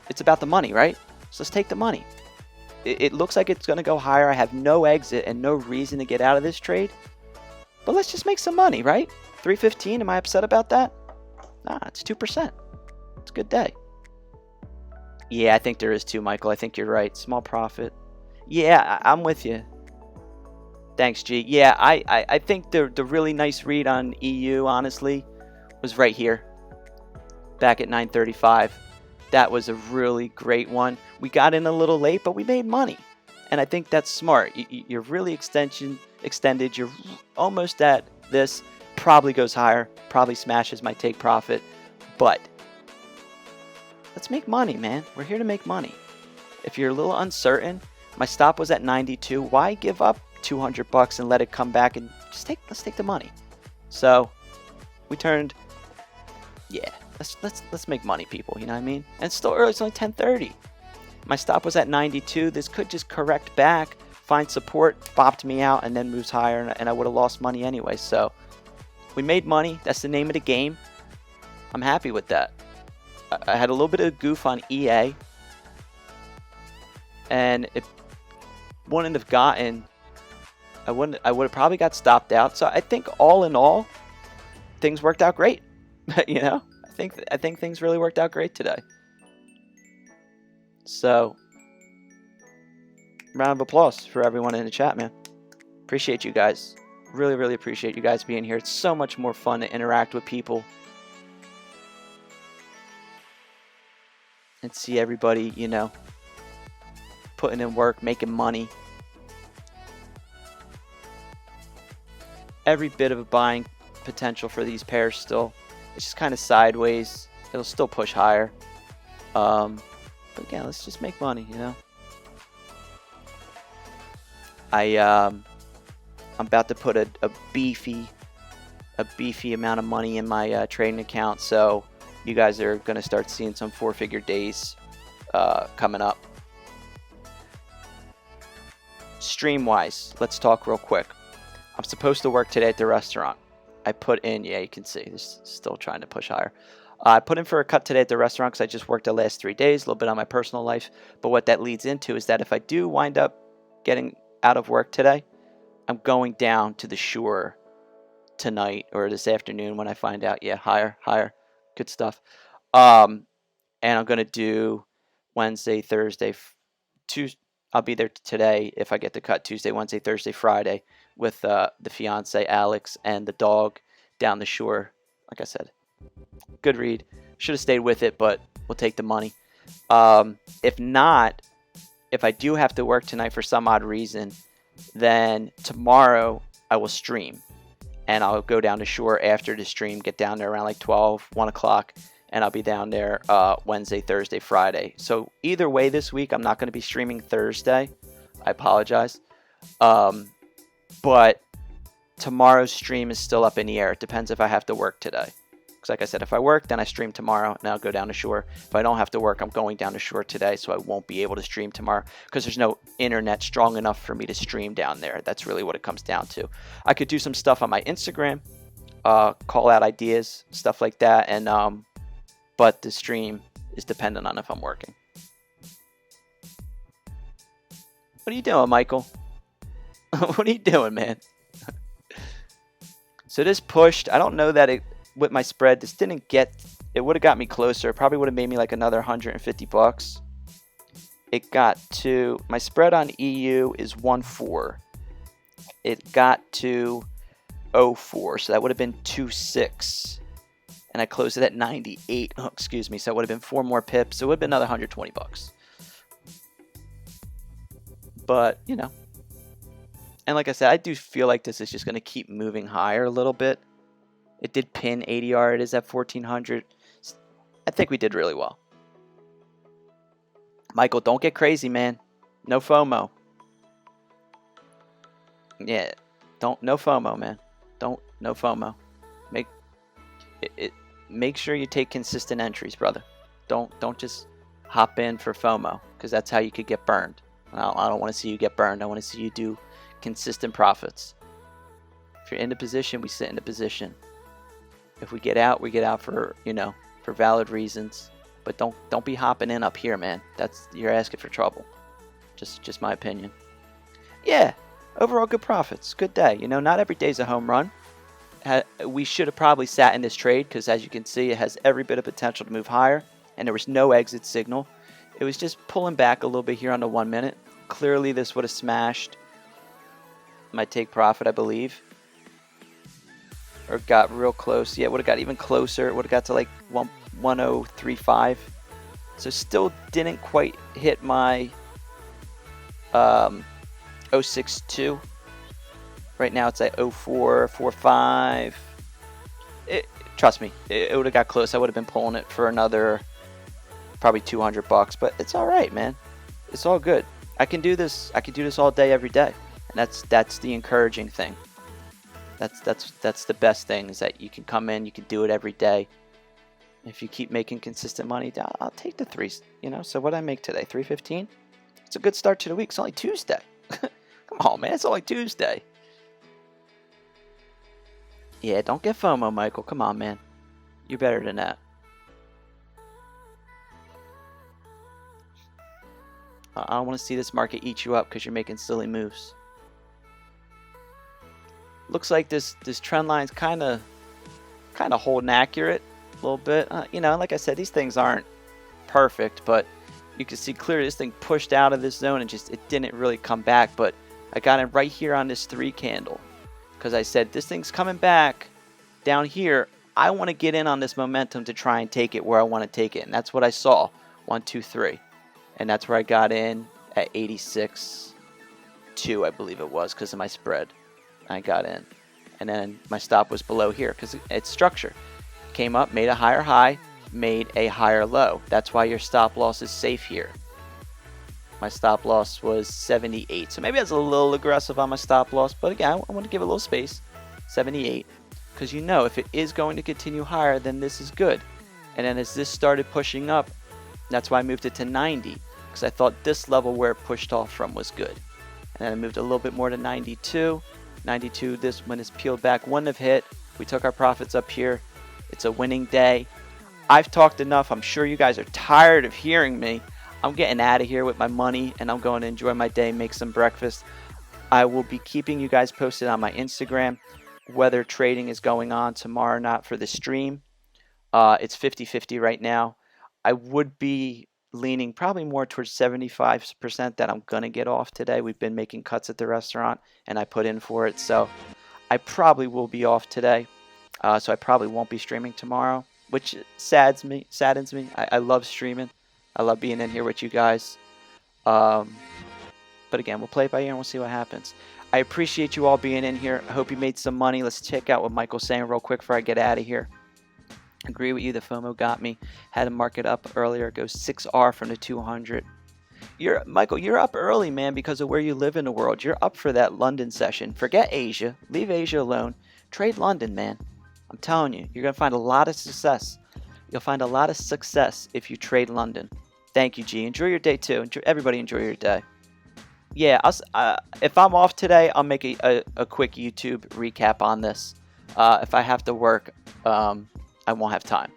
it's about the money, right? So let's take the money. It looks like it's going to go higher. I have no exit and no reason to get out of this trade. But let's just make some money, right? 315, am I upset about that? Nah, it's 2%. It's a good day. Yeah, I think there is too, Michael. I think you're right. Small profit. Yeah, I'm with you. Thanks, G. Yeah, I think the really nice read on EU, honestly, was right here. Back at 935. That was a really great one. We got in a little late, but we made money. And I think that's smart. You're really extended. You're almost at this. Probably goes higher. Probably smashes my take profit. But let's make money, man. We're here to make money. If you're a little uncertain, my stop was at 92. Why give up 200 bucks and let it come back and just let's take the money. So we turned, yeah, let's make money, people. You know what I mean? And it's still early. It's only 10:30. My stop was at 92. This could just correct back, find support, bopped me out, and then moves higher, and I would have lost money anyway. So we made money. That's the name of the game. I'm happy with that. I had a little bit of goof on EA, and if wouldn't have gotten, I would have probably got stopped out. So I think all in all, things worked out great. You know, I think things really worked out great today. So, round of applause for everyone in the chat, man. Appreciate you guys. Really, really appreciate you guys being here. It's so much more fun to interact with people and see everybody, you know, putting in work, making money. Every bit of a buying potential for these pairs still. It's just kind of sideways. It'll still push higher. But yeah, let's just make money, you know. I'm about to put a beefy amount of money in my trading account, so you guys are going to start seeing some 4-figure days coming up. Stream wise, let's talk real quick. I'm supposed to work today at the restaurant. I put in, yeah, you can see this is still trying to push higher. I put in for a cut today at the restaurant because I just worked the last 3 days, a little bit on my personal life. But what that leads into is that if I do wind up getting out of work today, I'm going down to the shore tonight or this afternoon when I find out. Yeah, higher, good stuff. And I'm going to do Wednesday, Thursday, Tuesday. I'll be there today if I get the cut Tuesday, Wednesday, Thursday, Friday with the fiance Alex and the dog down the shore. Like I said, good read. Should have stayed with it, but we'll take the money. If not, if I do have to work tonight for some odd reason, then tomorrow I will stream. And I'll go down to shore after the stream, get down there around like 12, 1 o'clock, and I'll be down there Wednesday, Thursday, Friday. So either way this week, I'm not going to be streaming Thursday. I apologize. But tomorrow's stream is still up in the air. It depends if I have to work today. Because like I said, if I work, then I stream tomorrow, and I'll go down to shore. If I don't have to work, I'm going down to shore today, so I won't be able to stream tomorrow because there's no internet strong enough for me to stream down there. That's really what it comes down to. I could do some stuff on my Instagram, call out ideas, stuff like that, and but the stream is dependent on if I'm working. What are you doing, Michael? What are you doing, man? So this pushed. I don't know that it, with my spread, this didn't get, it would have got me closer. It probably would have made me like another 150 bucks. It got to, my spread on EU is 1.4. It got to 0.4, so that would have been 2.6. And I closed it at 98. Oh, excuse me. So it would have been 4 more pips. So it would have been another 120 bucks. But, you know. And like I said, I do feel like this is just going to keep moving higher a little bit. It did pin ADR. It is at 1400. I think we did really well. Michael, don't get crazy, man. No FOMO. Yeah. No FOMO, man. No FOMO. Make sure you take consistent entries, brother. Don't just hop in for FOMO, because that's how you could get burned. I don't want to see you get burned. I want to see you do consistent profits. If you're in the position, we sit in the position. If we get out, we get out for, you know, for valid reasons. But don't be hopping in up here, man. You're asking for trouble. Just my opinion. Yeah, overall good profits. Good day. You know, not every day's a home run. We should have probably sat in this trade because, as you can see, it has every bit of potential to move higher, and there was no exit signal. It was just pulling back a little bit here on the 1 minute. Clearly, this would have smashed my take profit, I believe, or got real close. Yeah, it would have got even closer. It would have got to like 1035. So still didn't quite hit my 062. Right now it's at 0445. Trust me, it would have got close. I would have been pulling it for another probably 200 bucks, but it's all right, man. It's all good. I can do this. I can do this all day, every day, and that's the encouraging thing. That's the best thing, is that you can come in, you can do it every day. If you keep making consistent money, I'll take the threes. You know. So what did I make today? 315. It's a good start to the week. It's only Tuesday. Come on, man. It's only Tuesday. Yeah, don't get FOMO, Michael. Come on, man. You're better than that. I don't want to see this market eat you up because you're making silly moves. Looks like this trend line's kind of holding accurate a little bit. You know, like I said, these things aren't perfect, but you can see clearly this thing pushed out of this zone and it didn't really come back. But I got it right here on this 3 candle. Because I said, this thing's coming back down here. I want to get in on this momentum to try and take it where I want to take it. And that's what I saw. 1, 2, 3. And that's where I got in at 86.2, I believe it was, because of my spread. I got in. And then my stop was below here because it's structure. Came up, made a higher high, made a higher low. That's why your stop loss is safe here. My stop loss was 78. So maybe that's a little aggressive on my stop loss. But again, I want to give it a little space. 78. Because you know, if it is going to continue higher, then this is good. And then as this started pushing up, that's why I moved it to 90. Because I thought this level where it pushed off from was good. And then I moved a little bit more to 92. 92, this when it's peeled back, wouldn't have hit. We took our profits up here. It's a winning day. I've talked enough. I'm sure you guys are tired of hearing me. I'm getting out of here with my money, and I'm going to enjoy my day, make some breakfast. I will be keeping you guys posted on my Instagram whether trading is going on tomorrow or not for the stream. It's 50-50 right now. I would be leaning probably more towards 75% that I'm going to get off today. We've been making cuts at the restaurant, and I put in for it. So I probably will be off today. So I probably won't be streaming tomorrow, which saddens me. I love streaming. I love being in here with you guys. But again, we'll play it by ear and we'll see what happens. I appreciate you all being in here. I hope you made some money. Let's check out what Michael's saying real quick before I get out of here. Agree with you. The FOMO got me. Had to mark it up earlier. It goes 6R from the 200. Michael, you're up early, man, because of where you live in the world. You're up for that London session. Forget Asia. Leave Asia alone. Trade London, man. I'm telling you, you're going to find a lot of success. You'll find a lot of success if you trade London. Thank you, G. Enjoy your day, too. Everybody enjoy your day. Yeah, if I'm off today, I'll make a quick YouTube recap on this. If I have to work, I won't have time.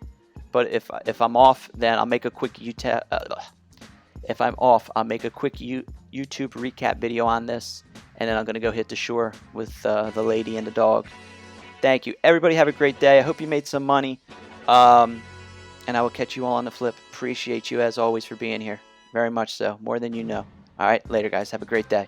But if I'm off, then I'll make a quick if I'm off, I'll make a quick YouTube recap video on this, and then I'm gonna go hit the shore with the lady and the dog. Thank you, everybody. Have a great day. I hope you made some money, and I will catch you all on the flip. Appreciate you as always for being here, very much so, more than you know. All right, later, guys. Have a great day.